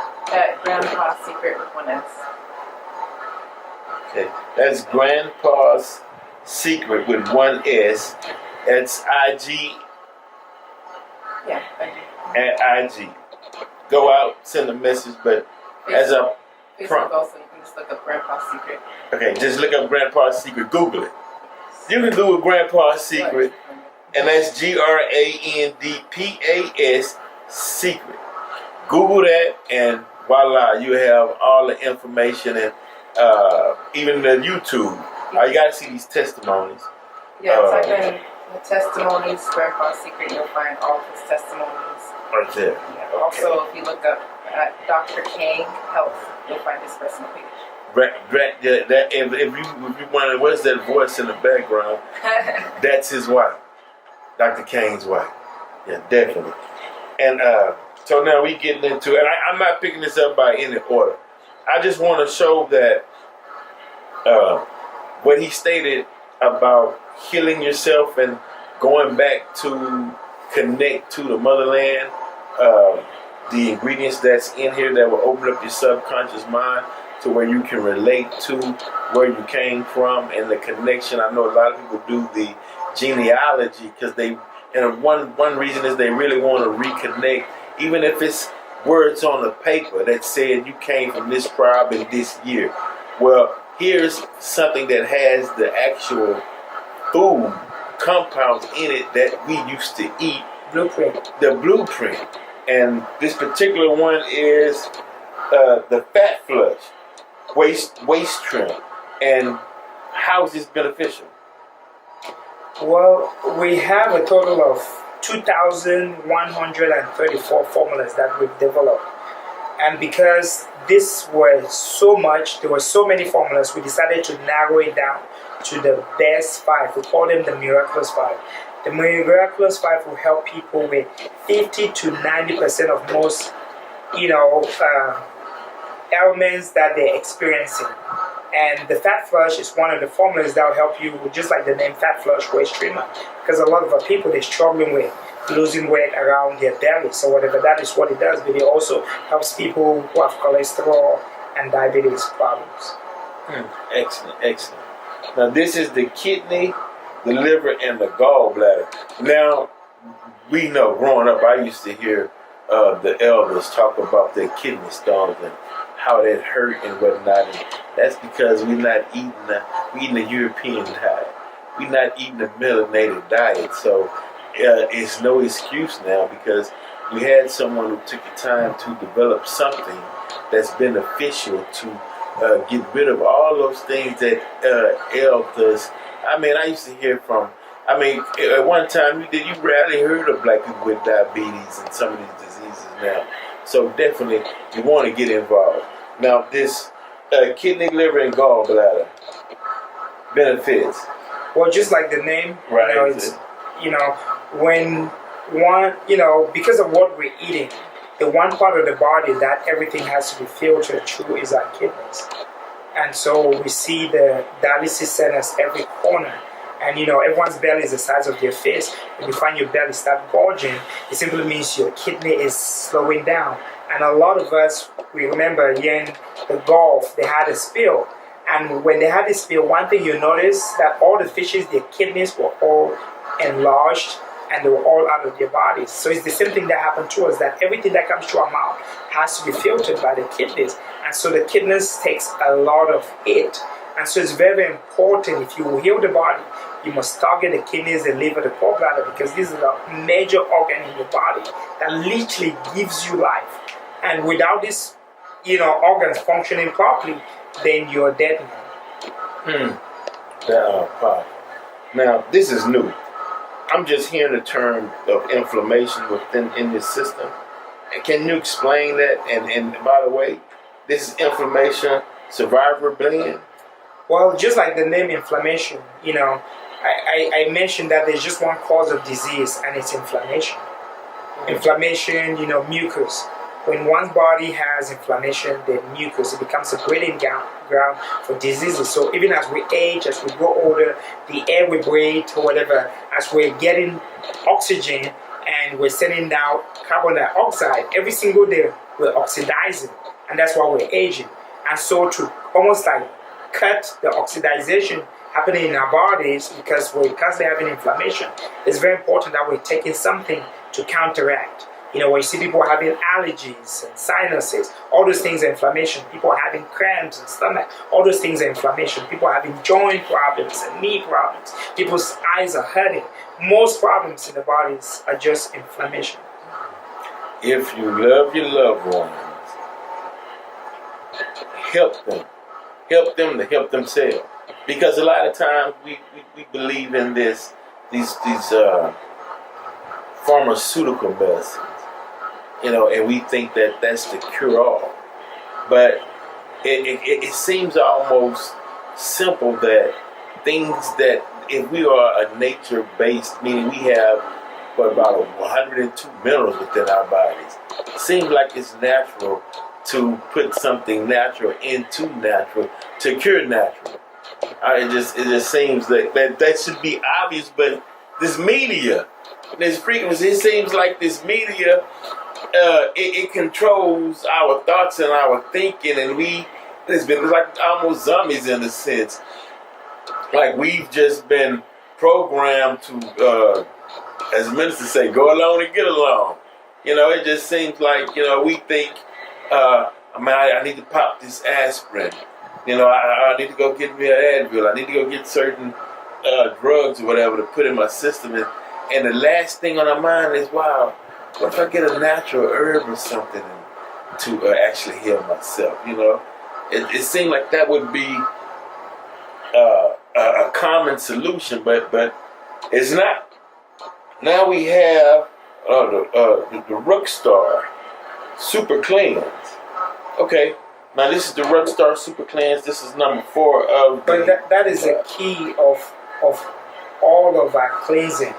Grandpa's Secret with 1 S. Okay, that's Grandpa's Secret with 1 S. That's IG Yeah, at IG. Go out, send a message, but as a Facebook prompt. also, you can just look up Grandpa's Secret. Okay, just look up Grandpa's Secret. Google it. You can Google Grandpa's Secret, and that's GRANDPAS Secret. Google that, and voila, you have all the information and even the YouTube. You got to see these testimonies. Yeah, type in the testimonies, Grandpa's Secret, you'll find all of his testimonies. Right there. Yeah, okay. Also, if you look up DR.Kang Health, you'll find his personal page. If you wonder what's that voice in the background, that's his wife, Dr. Kang's wife. Yeah, definitely. And so now we getting into, and I'm not picking this up by any order. I just want to show that what he stated about healing yourself and going back to connect to the motherland, the ingredients that's in here that will open up your subconscious mind to where you can relate to where you came from and the connection. I know a lot of people do the genealogy because one reason is they really want to reconnect, even if it's words on the paper that said you came from this tribe in this year. Well, here's something that has the actual food compounds in it that we used to eat. Blueprint. The blueprint. And this particular one is the fat flush, waist trim. And how is this beneficial? Well, we have a total of 2,134 formulas that we've developed. And because this was so much, there were so many formulas, we decided to narrow it down to the best 5. We call them the Miraculous 5. The Miraculous 5 will help people with 50 to 90% of most, ailments that they're experiencing. And the Fat Flush is one of the formulas that will help you, just like the name Fat Flush Waist Trimmer, because a lot of our people, they're struggling with losing weight around their belly. So whatever, that is what it does. But it also helps people who have cholesterol and diabetes problems. Excellent, excellent. Now this is the kidney, the liver, and the gallbladder. Now, we know growing up, I used to hear the elders talk about their kidney stones and how that hurt and whatnot. And that's because we're not eating the European diet. We're not eating the melanated diet. So it's no excuse now because we had someone who took the time to develop something that's beneficial to get rid of all those things that ailed us. I mean, I used to hear from, at one time, you rarely heard of black people with diabetes and some of these diseases. now. So definitely you want to get involved. Now this kidney, liver, and gallbladder benefits. Well, just like the name, Right. it's, when one, because of what we're eating, the one part of the body that everything has to be filtered through is our kidneys. And so we see the dialysis centers every corner. And everyone's belly is the size of their face. When you find your belly start bulging, it simply means your kidney is slowing down. And a lot of us, we remember here in the Gulf, they had a spill. And when they had this spill, one thing you notice that all the fishes, their kidneys were all enlarged and they were all out of their bodies. So it's the same thing that happened to us, that everything that comes through our mouth has to be filtered by the kidneys. And so the kidneys takes a lot of it. And so it's very, very important, if you will heal the body, you must target the kidneys, the liver, the gallbladder, because this is a major organ in your body that literally gives you life. And without this, organs functioning properly, then you're dead man. Now, this is new. I'm just hearing the term of inflammation in this system. And can you explain that? And by the way, this is inflammation survivor blend? Well, just like the name inflammation, I mentioned that there's just one cause of disease, and it's inflammation. Inflammation, mucus. When one's body has inflammation, then mucus, it becomes a breeding ground for diseases. So even as we age, as we grow older, the air we breathe or whatever, as we're getting oxygen and we're sending out carbon dioxide, every single day we're oxidizing, and that's why we're aging. And so to almost like cut the oxidization happening in our bodies, because we're constantly having inflammation, it's very important that we're taking something to counteract. When you see people having allergies and sinuses, all those things are inflammation. People are having cramps in stomach, all those things are inflammation. People are having joint problems and knee problems. People's eyes are hurting. Most problems in the bodies are just inflammation. If you love your loved ones, help them. Help them to help themselves. Because a lot of times we believe in these pharmaceutical medicines, and we think that that's the cure-all. But it seems almost simple that things that, if we are a nature-based, meaning we have about 102 minerals within our bodies, it seems like it's natural to put something natural into natural to cure natural. It just seems that should be obvious, but this media, this frequency, it seems like this media, it controls our thoughts and our thinking, and it's been like almost zombies in a sense. Like we've just been programmed to, as ministers say, go along and get along. It just seems like, we think, I need to pop this aspirin. I need to go get me an Advil. I need to go get certain drugs or whatever to put in my system. And the last thing on our mind is, wow, what if I get a natural herb or something to actually heal myself? It seemed like that would be a common solution, but it's not. Now we have the Rookstar Super Cleanse. Okay, now this is the Rookstar Super Cleanse. This is number 4 of. But that is the key of all of our cleansing.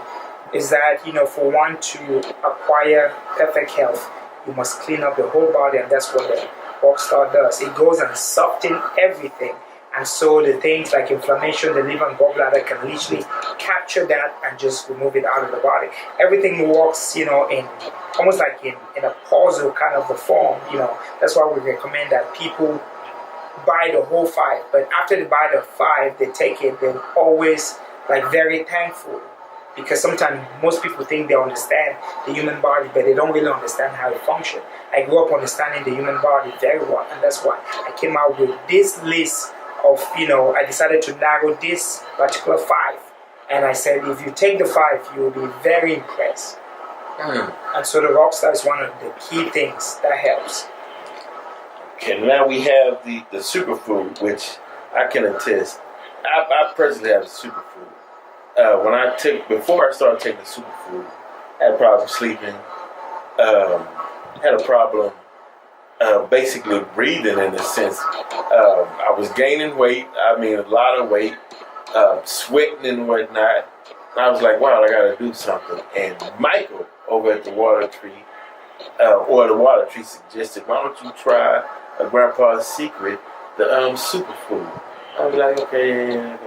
Is that for one to acquire perfect health, you must clean up the whole body, and that's what the Rookstar does. It goes and softens everything. And so the things like inflammation, the liver and gallbladder can literally capture that and just remove it out of the body. Everything works, in almost like in a puzzle kind of the form, That's why we recommend that people buy the whole 5. But after they buy the 5, they take it, they're always like very thankful. Because sometimes most people think they understand the human body, but they don't really understand how it functions. I grew up understanding the human body very well, and that's why I came out with this list of, I decided to narrow this particular 5. And I said, if you take the 5, you'll be very impressed. And so the Rookstar is one of the key things that helps. Okay, now we have the superfood, which I can attest. I personally have a superfood. Before I started taking the superfood, I had problems sleeping, had a problem basically breathing in a sense. I was gaining weight, I mean a lot of weight, sweating and whatnot. And I was like, wow, I gotta do something. And Michael over at the Water Tree, the Water Tree suggested, why don't you try Grandpa's Secret, the superfood. I was like, okay.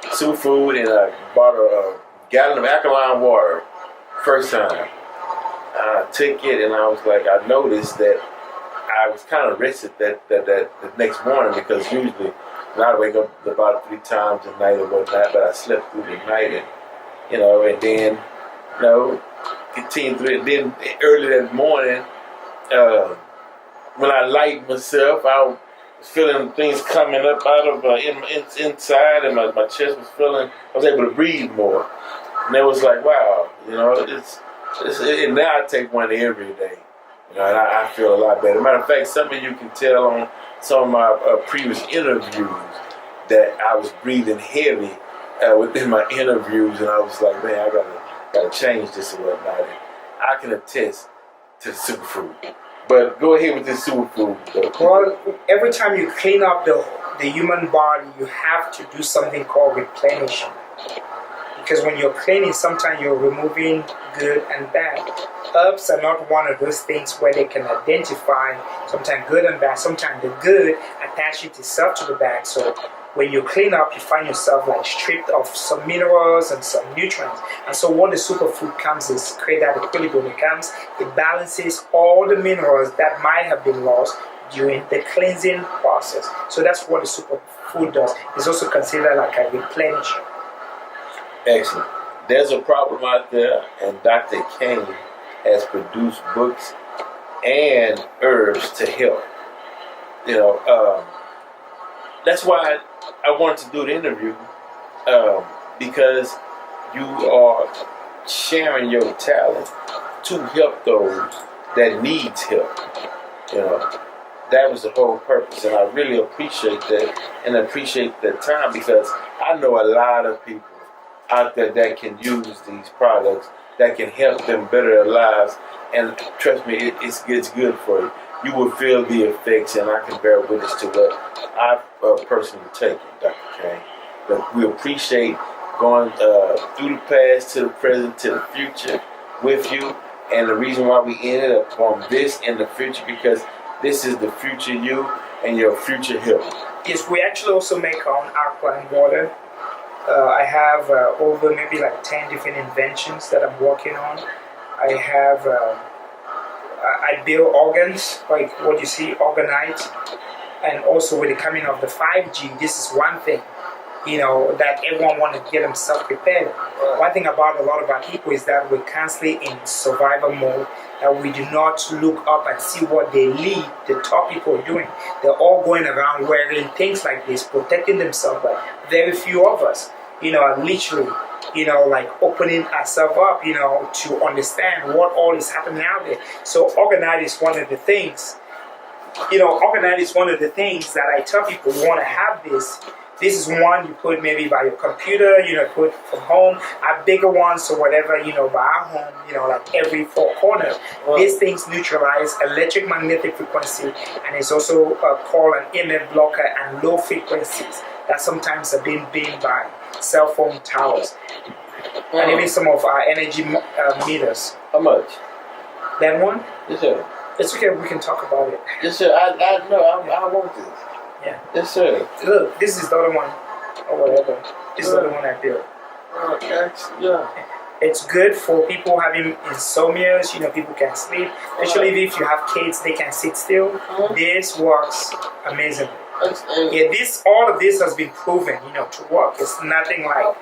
Superfood, and I bought a gallon of alkaline water first time. I took it, and I was like, I noticed that I was kind of rested that the next morning, because usually I'd wake up about 3 times a night or whatnot, but I slept through the night, and and then continued through it. Then early that morning, when I lighted myself, I was feeling things coming up out of inside, and my chest was feeling. I was able to breathe more, and it was like, wow, and now I take one every day. And I feel a lot better. Matter of fact, some of you can tell on some of my previous interviews that I was breathing heavy within my interviews, and I was like, man, I gotta change this and whatnot. And I can attest to the superfood. But go ahead with this superfood. Well, every time you clean up the human body, you have to do something called replenishing. Because when you're cleaning, sometimes you're removing good and bad. Herbs are not one of those things where they can identify sometimes good and bad. Sometimes the good attaches itself to the bad. So when you clean up, you find yourself like stripped of some minerals and some nutrients. And so what the superfood comes is create that equilibrium. It balances all the minerals that might have been lost during the cleansing process. So that's what the superfood does. It's also considered like a replenisher. Excellent. There's a problem out there, and DR.Kang has produced books and herbs to help. That's why I wanted to do the interview, because you are sharing your talent to help those that needs help. That was the whole purpose, and I really appreciate that, and appreciate that time, because I know a lot of people out there that can use these products that can help them better their lives, and trust me, it's good for you. You will feel the effects, and I can bear witness to what I've personally taken, DR.Kang. But we appreciate going through the past to the present to the future with you, and the reason why we ended up on this in the future, because this is the future you and your future health. Yes, we actually also make our own alkaline water. I have over maybe like 10 different inventions that I'm working on. I have, I build organs, like what you see, organite. And also with the coming of the 5G, this is one thing, that everyone wants to get themselves prepared. One thing about a lot of our people is that we're constantly in survival mode, that we do not look up and see what the top people are doing. They're all going around wearing things like this, protecting themselves, but very few of us, literally, like opening ourselves up, to understand what all is happening out there. So organite is one of the things, organite is one of the things that I tell people, you want to have this. This is one you put maybe by your computer, put from home. Our bigger ones or whatever, by our home, like every 4 corners. These things neutralize electromagnetic frequency, and it's also called an EMF blocker and low frequencies that sometimes are being beamed by cell phone towers. And even some of our energy meters. How much? That one? Yes, sir. It's okay, we can talk about it. Yes, sir. I know. I want this. Yeah. Yes, sir. Look, this is the other one, or whatever. This is the other one I built. Yeah. It's good for people having insomnia. People can sleep. Especially if you have kids, they can sit still. This works amazingly. Yeah, all of this has been proven, to work. It's nothing like,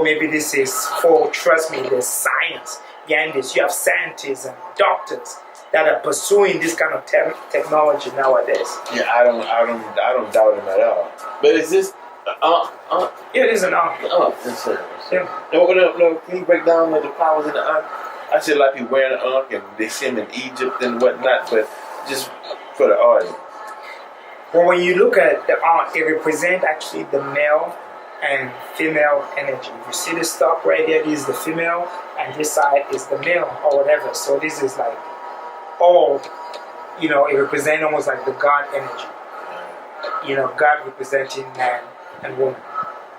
maybe this is for. Trust me, there's science behind this. You have scientists and doctors that are pursuing this kind of technology nowadays. Yeah, I don't doubt him at all. But is this Yeah, it is an art. Yes, sir. Yeah. No, can you break down the powers in the Ankh? I see a lot of people wearing the Ankh, and they see them in Egypt and whatnot, but just for the audience. Well, when you look at the Ankh, it represents actually the male and female energy. You see the stalk right there, this is the female, and this side is the male, or whatever. So this is like all it represents almost like the God energy. God representing man and woman.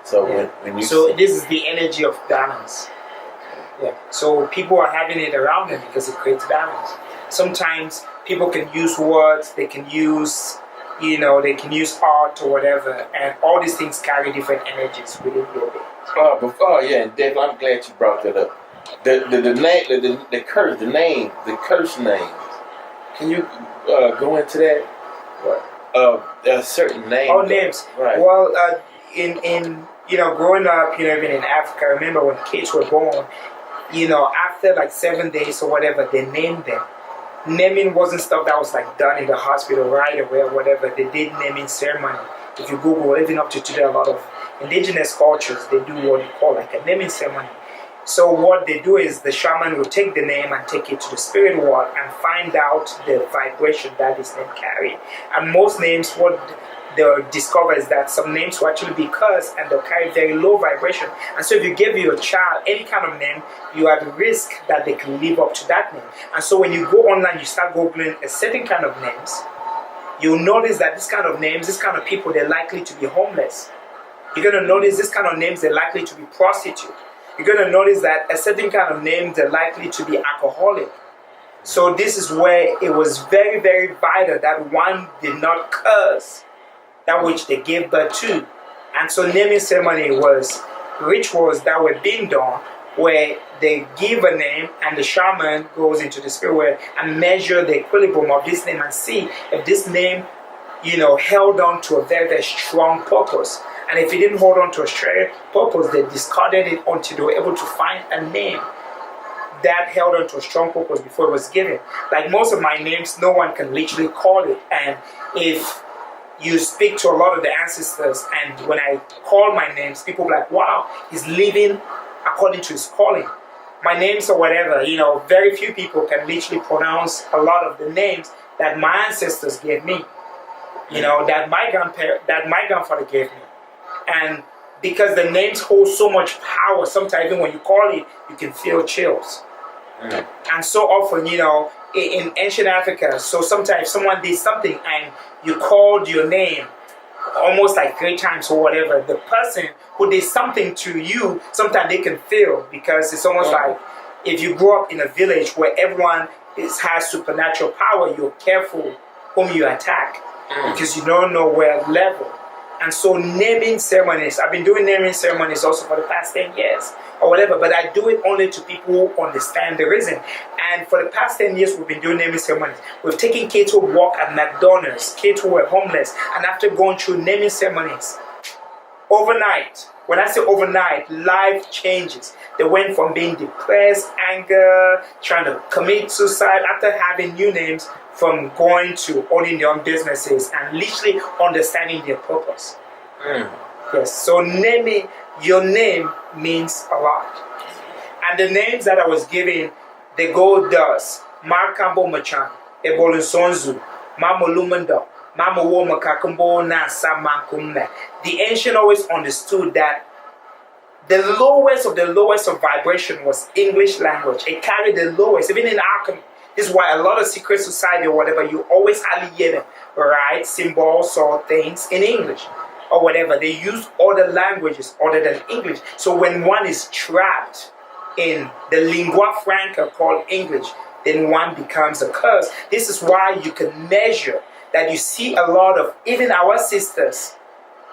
So Yeah. when you So see, this is the energy of balance. Yeah. So people are having it around them because it creates balance. Sometimes people can use words, they can use, they can use art or whatever, and all these things carry different energies within your being. yeah, and Dave, I'm glad you brought that up. The curse names. Can you go into that? What? A certain name. Oh, names. Right. Well, in growing up, even in Africa, I remember when kids were born, after like 7 days or whatever, they named them. Naming wasn't stuff that was like done in the hospital right away or whatever. They did naming ceremony. If you Google, even up to today, a lot of indigenous cultures, they do what they call like a naming ceremony. So what they do is the shaman will take the name and take it to the spirit world and find out the vibration that this name carry. And most names, what they'll discover is that some names will actually be cursed and they'll carry very low vibration. And so if you give your child any kind of name, you are at risk that they can live up to that name. And so when you go online, you start Googling a certain kind of names, you'll notice that this kind of names, this kind of people, they're likely to be homeless. You're going to notice this kind of names, they're likely to be prostitute. You're going to notice that a certain kind of names, they're likely to be alcoholic. So this is where it was very, very vital that one did not curse that which they gave birth to. And so naming ceremony was rituals that were being done where they give a name and the shaman goes into the spirit world and measure the equilibrium of this name and see if this name, held on to a very, very strong purpose. And if it didn't hold on to a strong purpose, they discarded it until they were able to find a name that held on to a strong purpose before it was given. Like most of my names, no one can literally call it. And if you speak to a lot of the ancestors, and when I call my names, people are like, wow, he's living according to his calling. My names or whatever, very few people can literally pronounce a lot of the names that my ancestors gave me, that my grandfather gave me. And because the names hold so much power, sometimes even when you call it, you can feel chills. And so often, in ancient Africa, so sometimes someone did something and you called your name almost like 3 times or whatever. The person who did something to you, sometimes they can feel, because it's almost like if you grow up in a village where everyone has supernatural power, you're careful whom you attack because you don't know where level. And so naming ceremonies, I've been doing naming ceremonies also for the past 10 years or whatever, but I do it only to people who understand the reason. And for the past 10 years, we've been doing naming ceremonies. We've taken kids who work at McDonald's, kids who were homeless, and after going through naming ceremonies, overnight, when I say overnight, life changes. They went from being depressed, anger, trying to commit suicide after having new names, from going to owning their own businesses and literally understanding their purpose. Yes, so naming your name means a lot. And the names that I was given, they go thus: Markambo Machan, Ebolun Sonzu, Mamulumanda, Mamawo Makakumbo Na Samankumne. The ancient always understood that the lowest of the lowest of vibration was English language. It carried the lowest, even in alchemy. This is why a lot of secret society or whatever, you always hardly hear them write symbols or things in English or whatever. They use other languages other than English. So when one is trapped in the lingua franca called English, then one becomes a curse. This is why you can measure that you see a lot of, even our sisters,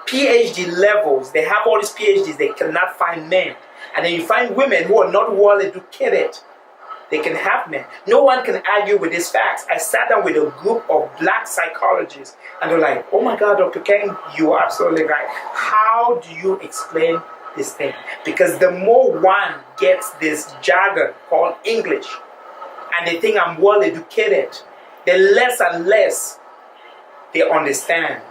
PhD levels, they have all these PhDs, they cannot find men. And then you find women who are not well educated, they can have men. No one can argue with these facts. I sat down with a group of black psychologists and they're like, oh my God, Dr. Kang, you are absolutely right. How do you explain this thing? Because the more one gets this jargon called English and they think I'm well educated, the less and less they understand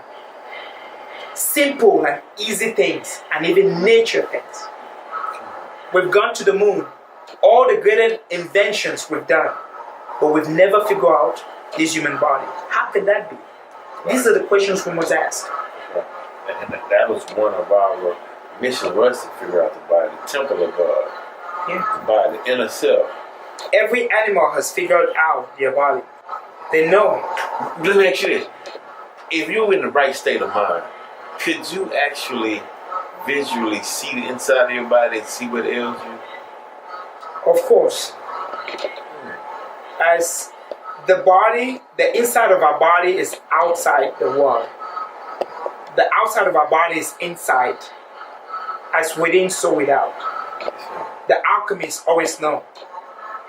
simple and easy things and even nature things. We've gone to the moon. All the greatest inventions we've done, but we've never figured out this human body. How can that be? These are the questions we must ask. And that was one of our missions, was to figure out the body, the temple of God, the body, the inner self. Every animal has figured out their body. They know Let me ask you this. If you were in the right state of mind, could you actually visually see the inside of your body and see what ails you? Of course. As the body, the inside of our body is outside the world. The outside of our body is inside. As within, so without. The alchemists always know.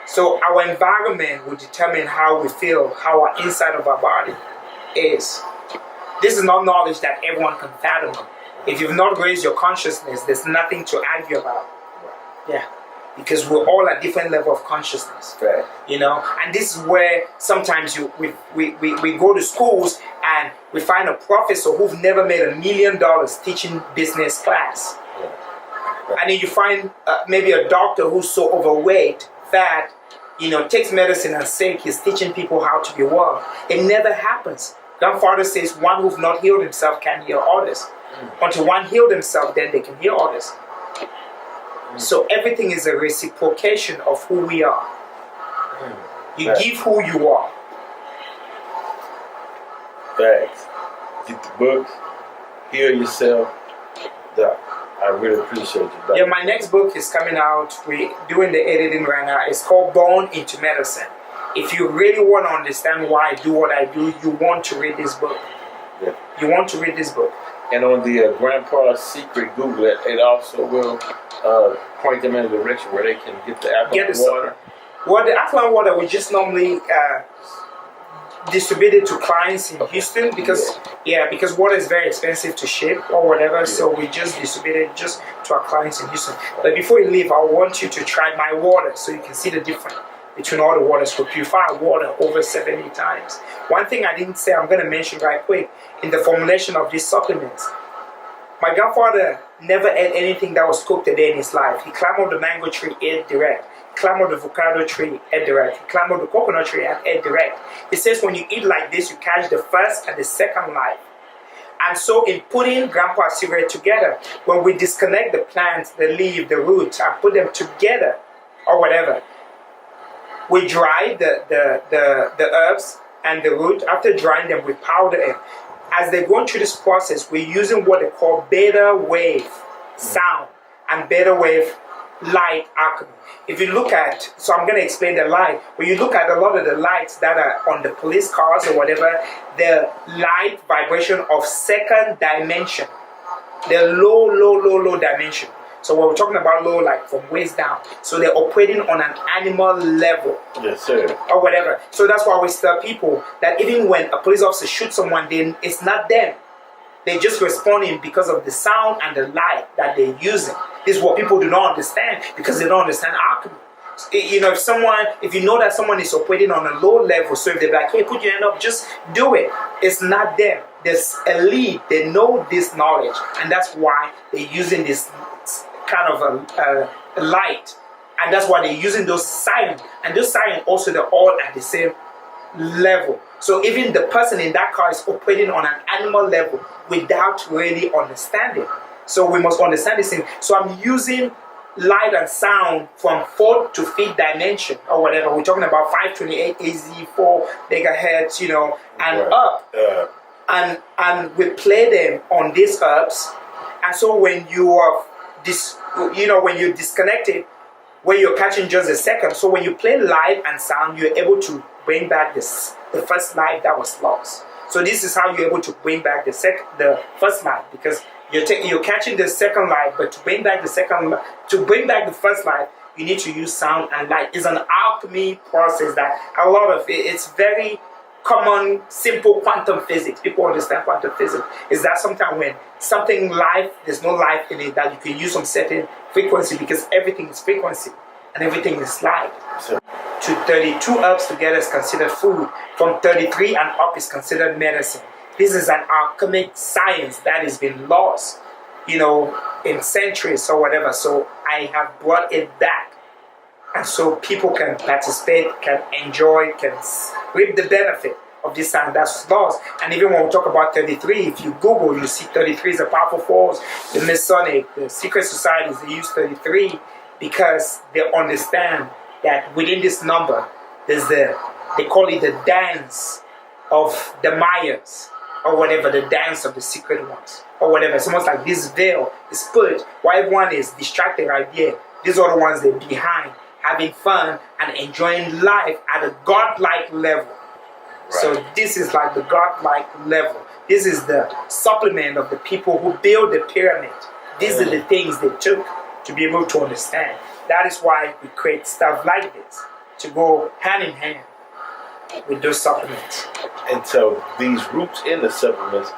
So our environment will determine how we feel, how our inside of our body is. This is not knowledge that everyone can fathom. If you've not raised your consciousness, there's nothing to argue about. Yeah. Because we're all at different level of consciousness. Right. You know, and this is where sometimes we go to schools and we find a professor who've never made $1 million teaching business class. And then you find maybe a doctor who's so overweight, fat, you know, takes medicine and sick, he's teaching people how to be well. It never happens. Grandfather says one who've not healed himself can't heal others. Until one healed himself, then they can heal others. So everything is a reciprocation of who we are. You give who you are. Facts. Get the book, heal yourself. Doc, I really appreciate you, Doc. Yeah, my next book is coming out. We're doing the editing right now. It's called Born into Medicine. If you really want to understand why I do what I do, you want to read this book. Yeah. You want to read this book. And on the Grandpa's Secret, Google it. It also will point them in a direction where they can get the alkaline water. Well, the alkaline water we just normally distribute it to clients in Houston because because water is very expensive to ship or whatever. Yeah. So we just distribute it just to our clients in Houston. But before you leave, I want you to try my water so you can see the difference between all the waters. We purify water over 70 times. One thing I didn't say, I'm going to mention right quick, in the formulation of these supplements, my grandfather never ate anything that was cooked a day in his life. He climbed up the mango tree, ate direct. He climbed up the avocado tree, ate direct. He climbed up the coconut tree and ate direct. He says when you eat like this, you catch the first and the second life. And so in putting Grandpa's Secret together, when we disconnect the plants, the leaf, the roots, and put them together or whatever, we dry the herbs and the root. After drying them, we powder them. As they're going through this process, we're using what they call beta wave sound and beta wave light alchemy. If you look at, so I'm going to explain the light. When you look at a lot of the lights that are on the police cars or whatever, the light vibration of second dimension, the low dimension. So when we're talking about low, like from waist down, so they're operating on an animal level. Yes, sir. Or whatever. So that's why we tell people that even when a police officer shoots someone, then it's not them. They're just responding because of the sound and the light that they're using. This is what people do not understand because they don't understand alchemy. You know, if you know that someone is operating on a low level, so if they're like, hey, put your hand up, just do it. It's not them. There's a lead. They know this knowledge, and that's why they're using this kind of a light, and that's why they're using those sirens, and those sirens also, they're all at the same level. So even the person in that car is operating on an animal level without really understanding. So we must understand this thing. So I'm using light and sound from 4th to 5th dimension or whatever. We're talking about 528 AZ, 4 megahertz, you know, and up. And we play them on these herbs. And so when you are when you're disconnected, when you're catching just a second, so when you play light and sound, you're able to bring back the first life that was lost. So this is how you're able to bring back the first life, because you're catching the second life, but to bring back the first life, you need to use sound and light. It's an alchemy process that a lot of it's very common, simple quantum physics. People understand quantum physics. Is that sometimes when something there's no life in it, that you can use some certain frequency, because everything is frequency and everything is light. So, to 32 herbs together is considered food. From 33 and up is considered medicine. This is an alchemic science that has been lost, you know, in centuries or whatever. So I have brought it back. And so people can participate, can enjoy, can reap the benefit of this science that's lost. And even when we talk about 33, if you Google, you see 33 is a powerful force. The Masonic, the secret societies, they use 33 because they understand that within this number, there's they call it the dance of the Mayas, or whatever, the dance of the secret ones, or whatever. It's almost like this veil is put while everyone is distracted right there. These are the ones that are behind, having fun and enjoying life at a godlike level. Right. So this is like the godlike level. This is the supplement of the people who build the pyramid. These are the things they took to be able to understand. That is why we create stuff like this, to go hand in hand with those supplements. And so these roots in the supplements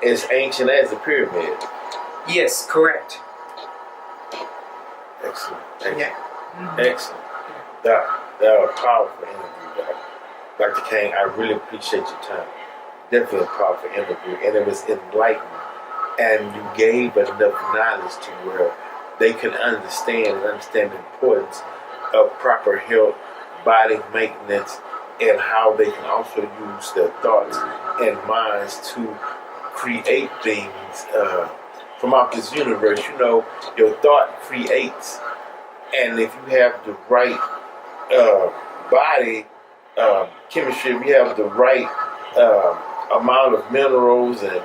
is ancient as the pyramid. Yes, correct. Excellent. Excellent. Yeah. Excellent. That was a powerful interview, Dr. Kang. I really appreciate your time. Definitely a powerful interview, and it was enlightening. And you gave enough knowledge to where they can understand the importance of proper health, body maintenance, and how they can also use their thoughts and minds to create things from out this universe. You know, your thought creates, and if you have the right body chemistry, if you have the right amount of minerals and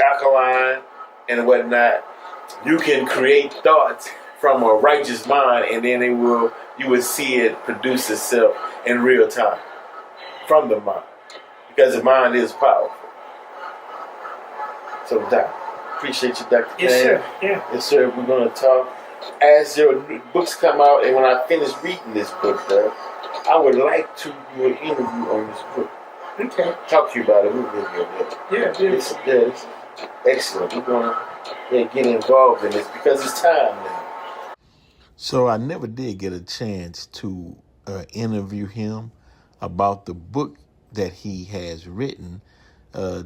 alkaline and whatnot, you can create thoughts from a righteous mind, and then you will see it produce itself in real time from the mind, because the mind is powerful. So, Doc, appreciate you, Dr. Yes, Kang. sir. Yeah. Yes, sir. We're going to talk as your books come out, and when I finish reading this book, I would like to do an interview on this book. Okay. Talk to you about it. We'll give you a bit. Yeah. It's excellent. We're going to get involved in this because it's time now. So I never did get a chance to interview him about the book that he has written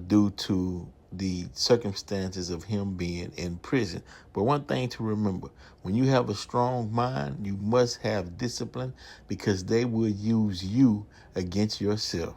due to the circumstances of him being in prison. But one thing to remember, when you have a strong mind, you must have discipline, because they will use you against yourself.